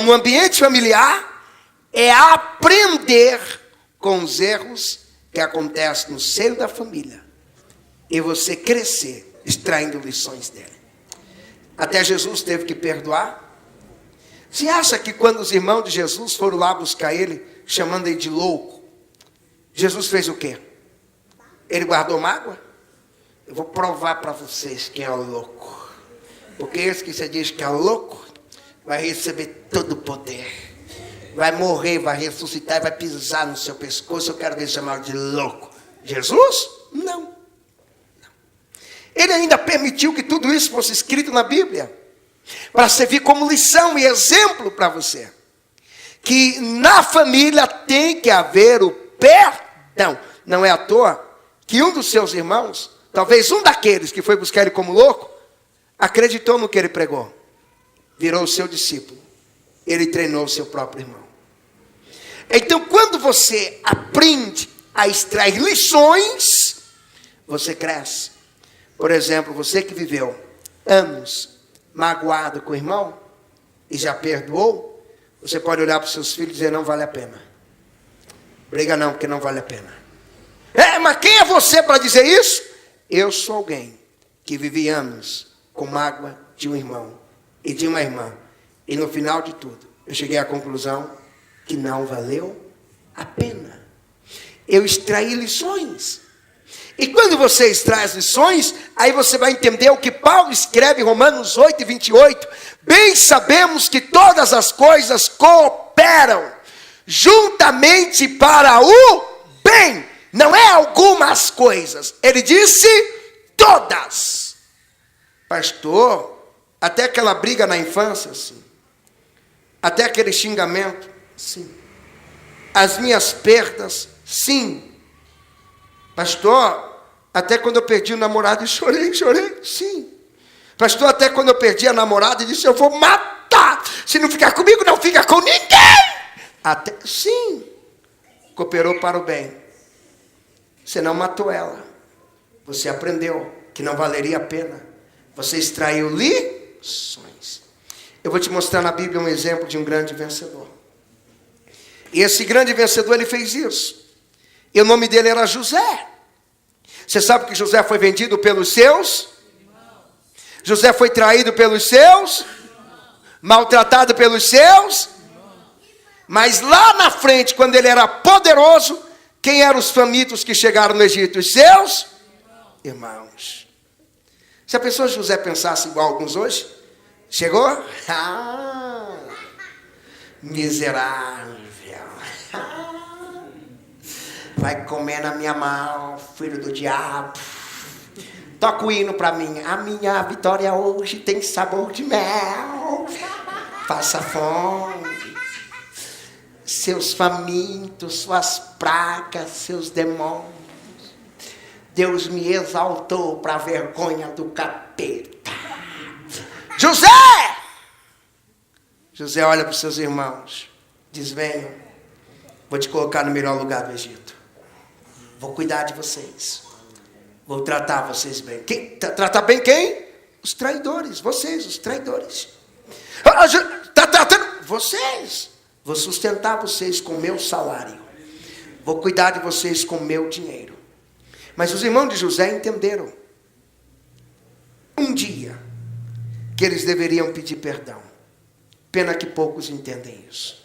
no ambiente familiar é aprender com os erros que acontecem no seio da família e você crescer extraindo lições dele. Até Jesus teve que perdoar. Você acha que quando os irmãos de Jesus foram lá buscar ele, chamando ele de louco, Jesus fez o quê? Ele guardou mágoa? Eu vou provar para vocês quem é o louco. Porque esse que você diz que é louco, vai receber todo o poder. Vai morrer, vai ressuscitar e vai pisar no seu pescoço. Eu quero ver chamado de louco. Jesus? Não. Ele ainda permitiu que tudo isso fosse escrito na Bíblia, para servir como lição e exemplo para você. Que na família tem que haver o perdão. Não é à toa que um dos seus irmãos, talvez um daqueles que foi buscar ele como louco, acreditou no que ele pregou. Virou o seu discípulo. Ele treinou o seu próprio irmão. Então, quando você aprende a extrair lições, você cresce. Por exemplo, você que viveu anos magoado com o irmão e já perdoou, você pode olhar para os seus filhos e dizer: não vale a pena. Briga não, porque não vale a pena. Mas quem é você para dizer isso? Eu sou alguém que vivi anos com mágoa de um irmão e de uma irmã. E no final de tudo, eu cheguei à conclusão que não valeu a pena. Eu extraí lições. E quando você extrai as lições, aí você vai entender o que Paulo escreve em Romanos 8:28. Bem sabemos que todas as coisas cooperam juntamente para o bem. Não é algumas coisas. Ele disse todas. Pastor, até aquela briga na infância, sim. Até aquele xingamento, sim. As minhas perdas, sim. Pastor, até quando eu perdi o namorado e chorei, sim. Pastor, até quando eu perdi a namorada e disse: eu vou matar. Se não ficar comigo, não fica com ninguém. Até, sim. Cooperou para o bem. Você não matou ela. Você aprendeu que não valeria a pena. Você extraiu lições. Eu vou te mostrar na Bíblia um exemplo de um grande vencedor. E esse grande vencedor, ele fez isso. E o nome dele era José. Você sabe que José foi vendido pelos seus? José foi traído pelos seus? Maltratado pelos seus? Mas lá na frente, quando ele era poderoso, quem eram os famintos que chegaram no Egito? Os seus irmãos. Se a pessoa José pensasse igual alguns hoje, chegou? Ah, miserável. Vai comer na minha mão, filho do diabo. Toca o hino para mim. A minha vitória hoje tem sabor de mel. Faça fome. Seus famintos, suas pragas, seus demônios. Deus me exaltou para a vergonha do capeta. José! José olha para os seus irmãos. Diz, venham. Vou te colocar no melhor lugar do Egito. Vou cuidar de vocês. Vou tratar vocês bem. Tratar bem quem? Os traidores. Vocês, os traidores. Está tratando vocês. Vou sustentar vocês com o meu salário. Vou cuidar de vocês com o meu dinheiro. Mas os irmãos de José entenderam. Um dia que eles deveriam pedir perdão. Pena que poucos entendem isso.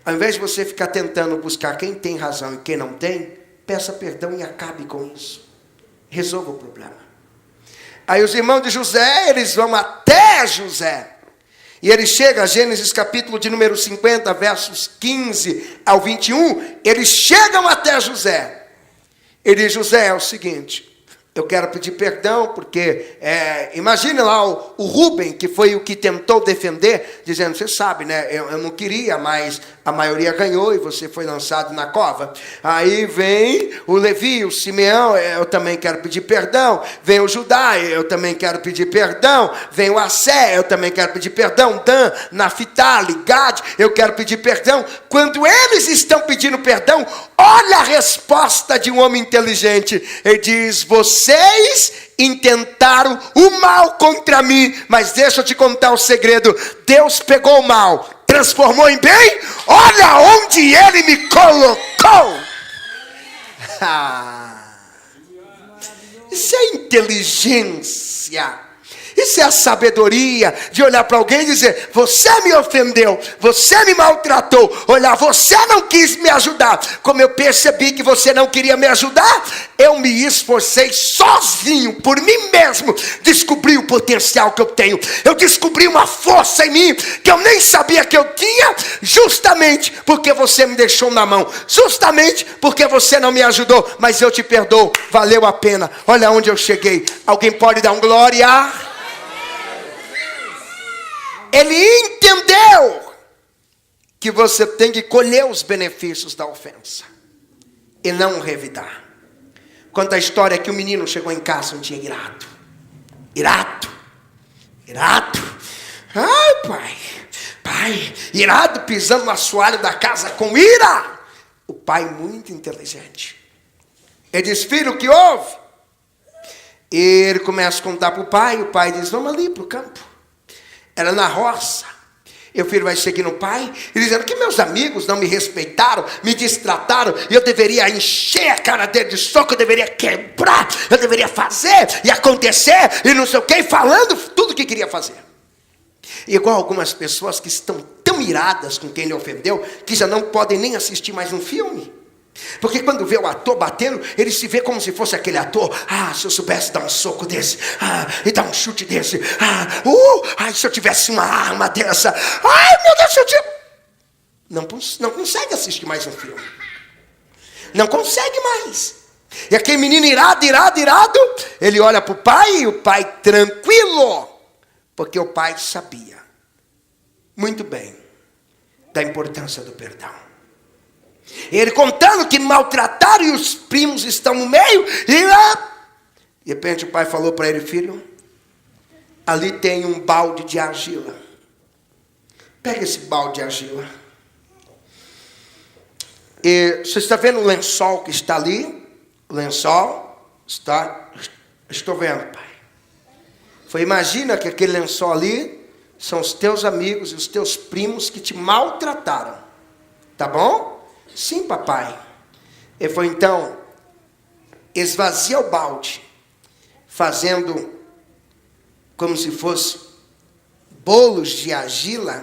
Ao invés de você ficar tentando buscar quem tem razão e quem não tem, peça perdão e acabe com isso. Resolva o problema. Aí os irmãos de José, eles vão até José. E ele chega a Gênesis capítulo de número 50, versos 15 ao 21. Eles chegam até José. Ele diz, José, é o seguinte... Eu quero pedir perdão, porque imagine lá o Rubem, que foi o que tentou defender, dizendo, você sabe, né? Eu não queria, mas a maioria ganhou e você foi lançado na cova. Aí vem o Levi, o Simeão, eu também quero pedir perdão. Vem o Judá, eu também quero pedir perdão. Vem o Assé, eu também quero pedir perdão. Dan, Naphtali, Gad, eu quero pedir perdão. Quando eles estão pedindo perdão, olha a resposta de um homem inteligente. Ele diz, vocês intentaram o mal contra mim, mas deixa eu te contar o segredo. Deus pegou o mal, transformou em bem. Olha onde ele me colocou. Isso é inteligência. Isso é a sabedoria de olhar para alguém e dizer, você me ofendeu, você me maltratou, olhar, você não quis me ajudar. Como eu percebi que você não queria me ajudar, eu me esforcei sozinho, por mim mesmo, descobri o potencial que eu tenho. Eu descobri uma força em mim que eu nem sabia que eu tinha, justamente porque você me deixou na mão, justamente porque você não me ajudou, mas eu te perdoo, valeu a pena. Olha onde eu cheguei. Alguém pode dar um glória? Ele entendeu que você tem que colher os benefícios da ofensa e não revidar. Conta a história que o menino chegou em casa um dia irado. Ai, pai, irado, pisando no assoalho da casa com ira. O pai muito inteligente. Ele diz, filho, o que houve? Ele começa a contar para o pai diz, vamos ali para o campo. Era na roça. E o filho vai seguindo o pai e dizendo que meus amigos não me respeitaram, me destrataram, e eu deveria encher a cara dele de soco, eu deveria quebrar, eu deveria fazer e acontecer e não sei o que, falando tudo o que queria fazer. E igual algumas pessoas que estão tão iradas com quem lhe ofendeu, que já não podem nem assistir mais um filme. Porque quando vê o ator batendo, ele se vê como se fosse aquele ator. Se eu soubesse dar um soco desse, e dar um chute desse, se eu tivesse uma arma dessa, meu Deus, não consegue assistir mais um filme. Não consegue mais. E aquele menino irado, ele olha para o pai, e o pai tranquilo, porque o pai sabia muito bem da importância do perdão. Ele contando que maltrataram e os primos estão no meio. E de repente o pai falou para ele, filho, ali tem um balde de argila. Pega esse balde de argila. E você está vendo o lençol que está ali? O lençol está... Estou vendo, pai. Imagina que aquele lençol ali são os teus amigos e os teus primos que te maltrataram. Tá bom? Sim, papai. Ele foi então, esvazia o balde, fazendo como se fosse bolos de argila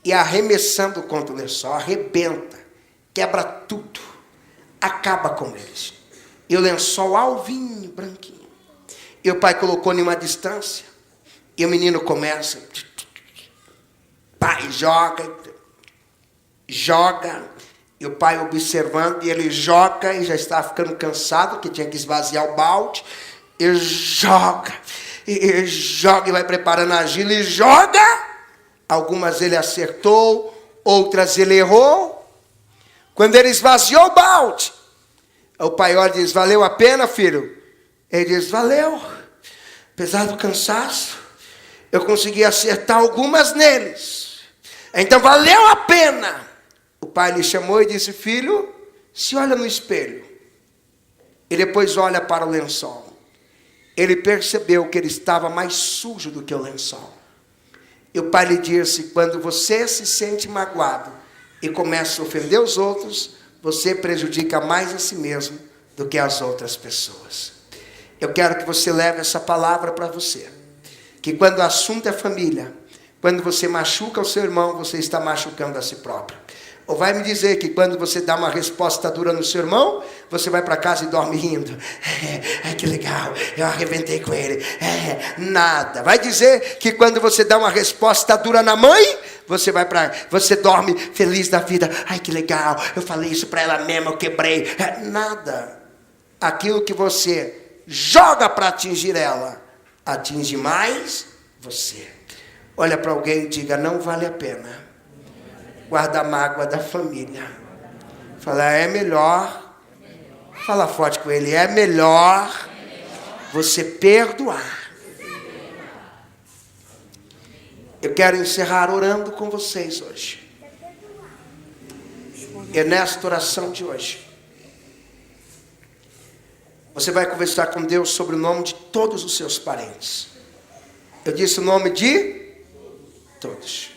e arremessando contra o lençol, arrebenta, quebra tudo, acaba com eles. E o lençol alvinho, branquinho. E o pai colocou em uma distância. E o menino começa. Pai joga. E o pai observando. E ele joga e já estava ficando cansado, que tinha que esvaziar o balde. E joga. E joga e vai preparando a argila e joga. Algumas ele acertou, outras ele errou. Quando ele esvaziou o balde, o pai olha e diz: valeu a pena, filho? Ele diz: valeu. Apesar do cansaço, eu consegui acertar algumas neles. Então valeu a pena. O pai lhe chamou e disse: filho, se olha no espelho. E depois olha para o lençol. Ele percebeu que ele estava mais sujo do que o lençol. E o pai lhe disse: quando você se sente magoado e começa a ofender os outros, você prejudica mais a si mesmo do que as outras pessoas. Eu quero que você leve essa palavra para você. Que quando o assunto é família, quando você machuca o seu irmão, você está machucando a si próprio. Ou vai me dizer que quando você dá uma resposta dura no seu irmão, você vai para casa e dorme rindo. Ai, que legal, eu arrebentei com ele. Nada. Vai dizer que quando você dá uma resposta dura na mãe, você dorme feliz da vida. Ai, que legal, eu falei isso para ela mesma, eu quebrei. Nada. Aquilo que você joga para atingir ela, atinge mais você. Olha para alguém e diga: não vale a pena guarda a mágoa da família. Fala: é melhor. Fala forte com ele: é melhor você perdoar. Eu quero encerrar orando com vocês hoje. E nesta oração de hoje, você vai conversar com Deus sobre o nome de todos os seus parentes. Eu disse o nome de todos.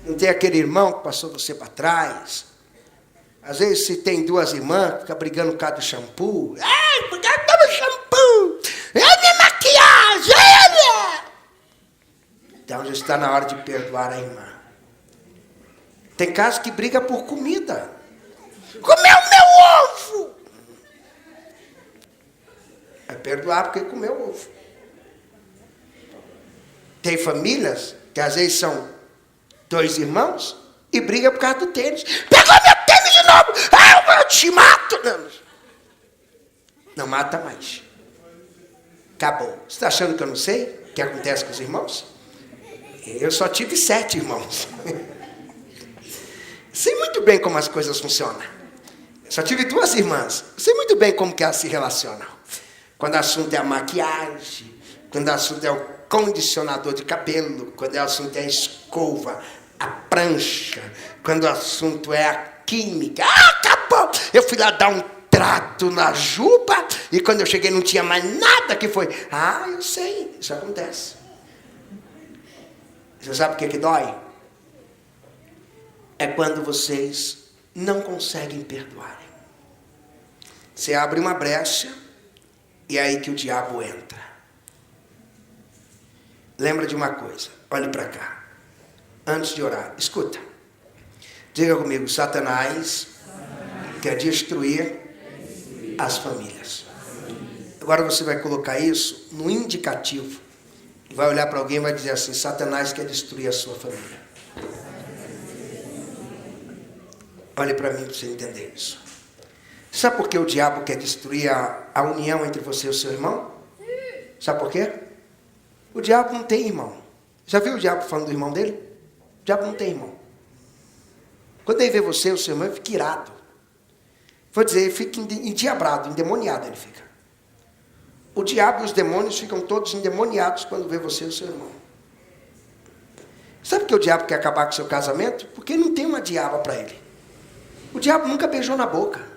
Não tem aquele irmão que passou você para trás. Às vezes, se tem duas irmãs, fica brigando por causa do shampoo. Ai, por causa do shampoo. É minha maquiagem. Então, já está na hora de perdoar a irmã. Tem casos que briga por comida. Comeu meu ovo. Vai perdoar porque comeu ovo. Tem famílias que às vezes são 2 irmãos e briga por causa do tênis. Pegou meu tênis de novo. Ah, eu te mato. Não mata mais. Acabou. Você está achando que eu não sei o que acontece com os irmãos? Eu só tive 7 irmãos. Sei muito bem como as coisas funcionam. Eu só tive 2 irmãs. Sei muito bem como que elas se relacionam. Quando o assunto é a maquiagem, quando o assunto é o condicionador de cabelo, quando o assunto é a escova, a prancha, quando o assunto é a química. Ah, acabou! Eu fui lá dar um trato na juba e quando eu cheguei não tinha mais nada que foi. Ah, eu sei, isso acontece. Você sabe o que dói? É quando vocês não conseguem perdoar. Você abre uma brecha e é aí que o diabo entra. Lembra de uma coisa, olhe para cá. Antes de orar, escuta. Diga comigo: Satanás quer destruir as famílias. Agora você vai colocar isso no indicativo. Vai olhar para alguém e vai dizer assim: Satanás quer destruir a sua família. Olhe para mim para você entender isso. Sabe por que o diabo quer destruir a união entre você e o seu irmão? Sabe por quê? O diabo não tem irmão. Já viu o diabo falando do irmão dele? O diabo não tem irmão. Quando ele vê você e o seu irmão, ele fica irado. Vou dizer, ele fica endiabrado, endemoniado ele fica. O diabo e os demônios ficam todos endemoniados quando vê você e o seu irmão. Sabe por que o diabo quer acabar com o seu casamento? Porque ele não tem uma diaba para ele. O diabo nunca beijou na boca.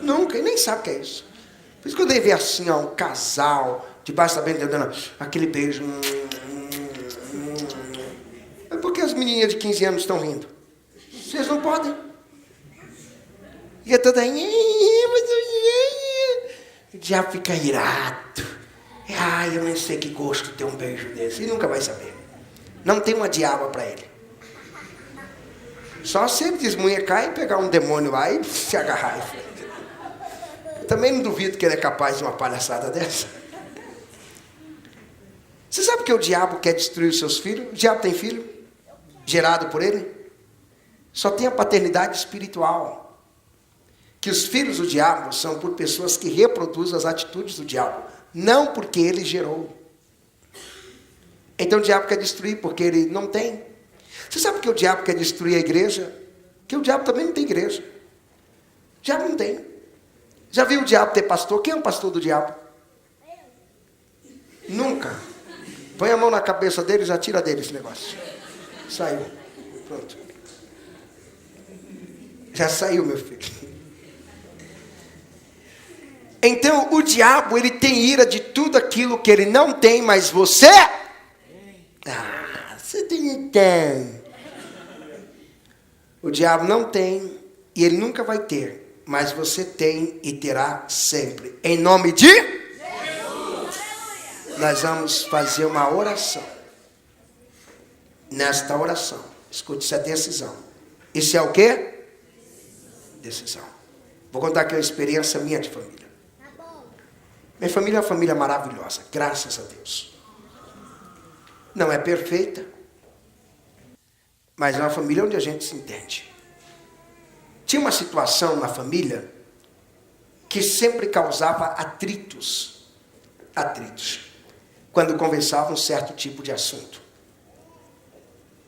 Nunca, ele nem sabe o que é isso. Por isso quando ele vê assim, ó, um casal, debaixo da benda, dando aquele beijo. É porque as menininhas de 15 anos estão rindo. Vocês não podem. E é toda... O diabo fica irado. Ai, eu nem sei que gosto tem um beijo desse. Ele nunca vai saber. Não tem uma diaba para ele. Só se ele desmunhecar e pegar um demônio lá e se agarrar. Eu também não duvido que ele é capaz de uma palhaçada dessa. Você sabe que o diabo quer destruir os seus filhos? O diabo tem filho? Gerado por ele? Só tem a paternidade espiritual. Que os filhos do diabo são por pessoas que reproduzem as atitudes do diabo. Não porque ele gerou. Então o diabo quer destruir porque ele não tem. Você sabe que o diabo quer destruir a igreja? Que o diabo também não tem igreja. O diabo não tem. Já viu o diabo ter pastor? Quem é o pastor do diabo? Nunca. Põe a mão na cabeça dele e já tira dele esse negócio. Saiu. Pronto. Já saiu, meu filho. Então o diabo, ele tem ira de tudo aquilo que ele não tem, mas você... você tem. O diabo não tem e ele nunca vai ter, mas você tem e terá sempre. Em nome de Jesus. Nós vamos fazer uma oração. Nesta oração, escute, isso é decisão. Isso é o quê? Decisão. Vou contar aqui uma experiência minha de família. Minha família é uma família maravilhosa, graças a Deus. Não é perfeita, mas é uma família onde a gente se entende. Tinha uma situação na família que sempre causava atritos. Quando conversava um certo tipo de assunto.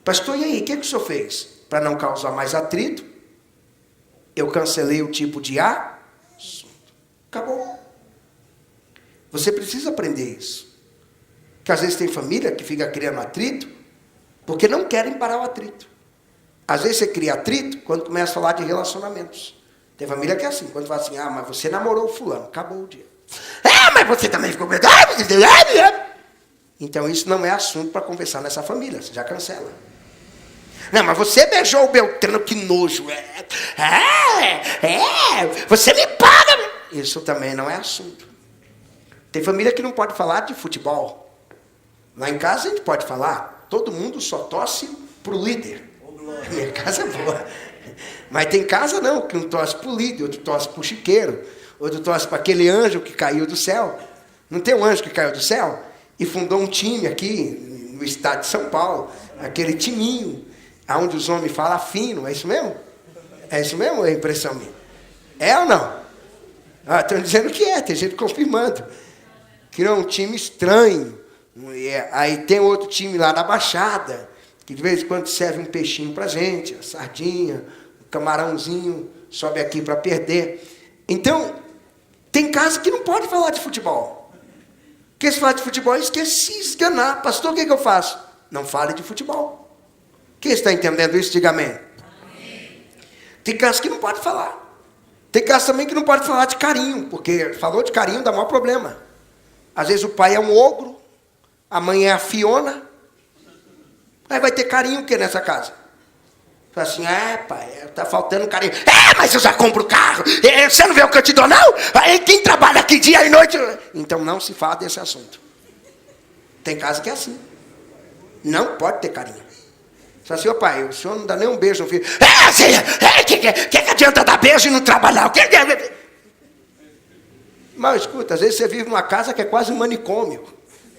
Pastor, e aí, o que o senhor fez? Para não causar mais atrito, eu cancelei o tipo de assunto. Acabou. Você precisa aprender isso. Porque às vezes tem família que fica criando atrito porque não querem parar o atrito. Às vezes você cria atrito quando começa a falar de relacionamentos. Tem família que é assim, quando fala assim, mas você namorou o fulano, acabou o dia. Mas você também ficou... Então isso não é assunto para conversar nessa família, você já cancela. Não, mas você beijou o Beltrano, que nojo. Você me paga. Isso também não é assunto. Tem família que não pode falar de futebol. Lá em casa a gente pode falar. Todo mundo só torce pro líder. Minha casa é boa. Mas tem casa não, que um torce pro líder, outro torce pro chiqueiro, outro torce para aquele anjo que caiu do céu. Não tem um anjo que caiu do céu? E fundou um time aqui no estado de São Paulo. Aquele timinho, onde os homens falam fino. É isso mesmo? É isso mesmo ou é impressão minha? É ou não? Estão dizendo que é, tem gente confirmando. Criou um time estranho. Aí tem outro time lá na Baixada, que de vez em quando serve um peixinho pra gente, a sardinha, um camarãozinho, sobe aqui para perder. Então, tem casa que não pode falar de futebol. Porque se falar de futebol, esquece de se esganar. Pastor, o que eu faço? Não fale de futebol. Quem está entendendo isso, diga amém. Tem casa que não pode falar. Tem casa também que não pode falar de carinho, porque falou de carinho dá maior problema. Às vezes o pai é um ogro, a mãe é a Fiona. Aí vai ter carinho o que nessa casa? Fala assim, pai, tá faltando carinho. Mas eu já compro carro. Você não vê o que eu te dou, não? Aí quem trabalha aqui dia e noite... Então não se fala desse assunto. Tem casa que é assim. Não pode ter carinho. Fala assim, pai, o senhor não dá nem um beijo no filho. Que adianta dar beijo e não trabalhar? Mas escuta, às vezes você vive numa casa que é quase um manicômio.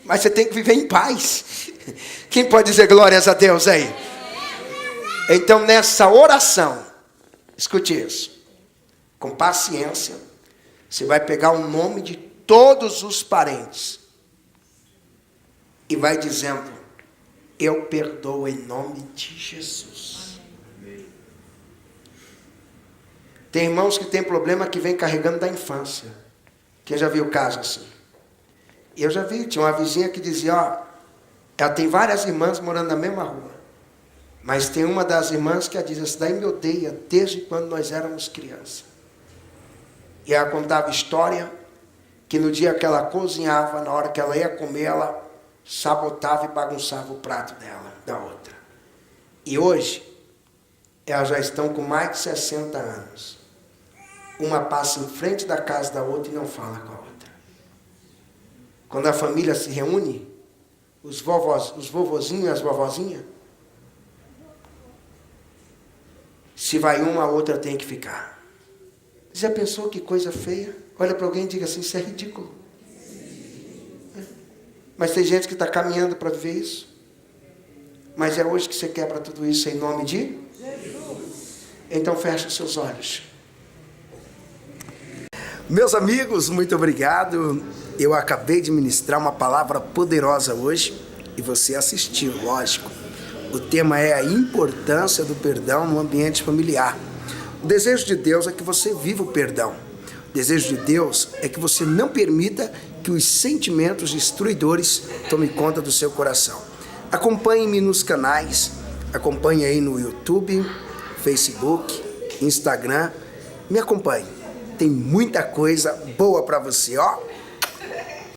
Mas você tem que viver em paz. Quem pode dizer glórias a Deus aí? Então nessa oração, escute isso. Com paciência, você vai pegar o nome de todos os parentes. E vai dizendo, eu perdoo em nome de Jesus. Tem irmãos que têm problema que vem carregando da infância. Quem já viu o caso assim? Eu já vi, tinha uma vizinha que dizia, ela tem várias irmãs morando na mesma rua. Mas tem uma das irmãs que ela diz, essa daí me odeia desde quando nós éramos crianças. E ela contava história que no dia que ela cozinhava, na hora que ela ia comer, ela sabotava e bagunçava o prato dela, da outra. E hoje, elas já estão com mais de 60 anos. Uma passa em frente da casa da outra e não fala com a outra. Quando a família se reúne, os vovozinhos e as vovozinhas, se vai uma, a outra tem que ficar. Já pensou que coisa feia? Olha para alguém e diga assim, isso é ridículo. Mas tem gente que está caminhando para viver isso. Mas é hoje que você quebra tudo isso em nome de Jesus. Então feche os seus olhos. Meus amigos, muito obrigado. Eu acabei de ministrar uma palavra poderosa hoje e você assistiu, lógico. O tema é a importância do perdão no ambiente familiar. O desejo de Deus é que você viva o perdão. O desejo de Deus é que você não permita que os sentimentos destruidores tomem conta do seu coração. Acompanhe-me nos canais, acompanhe aí no YouTube, Facebook, Instagram. Me acompanhe. Tem muita coisa boa para você, ó.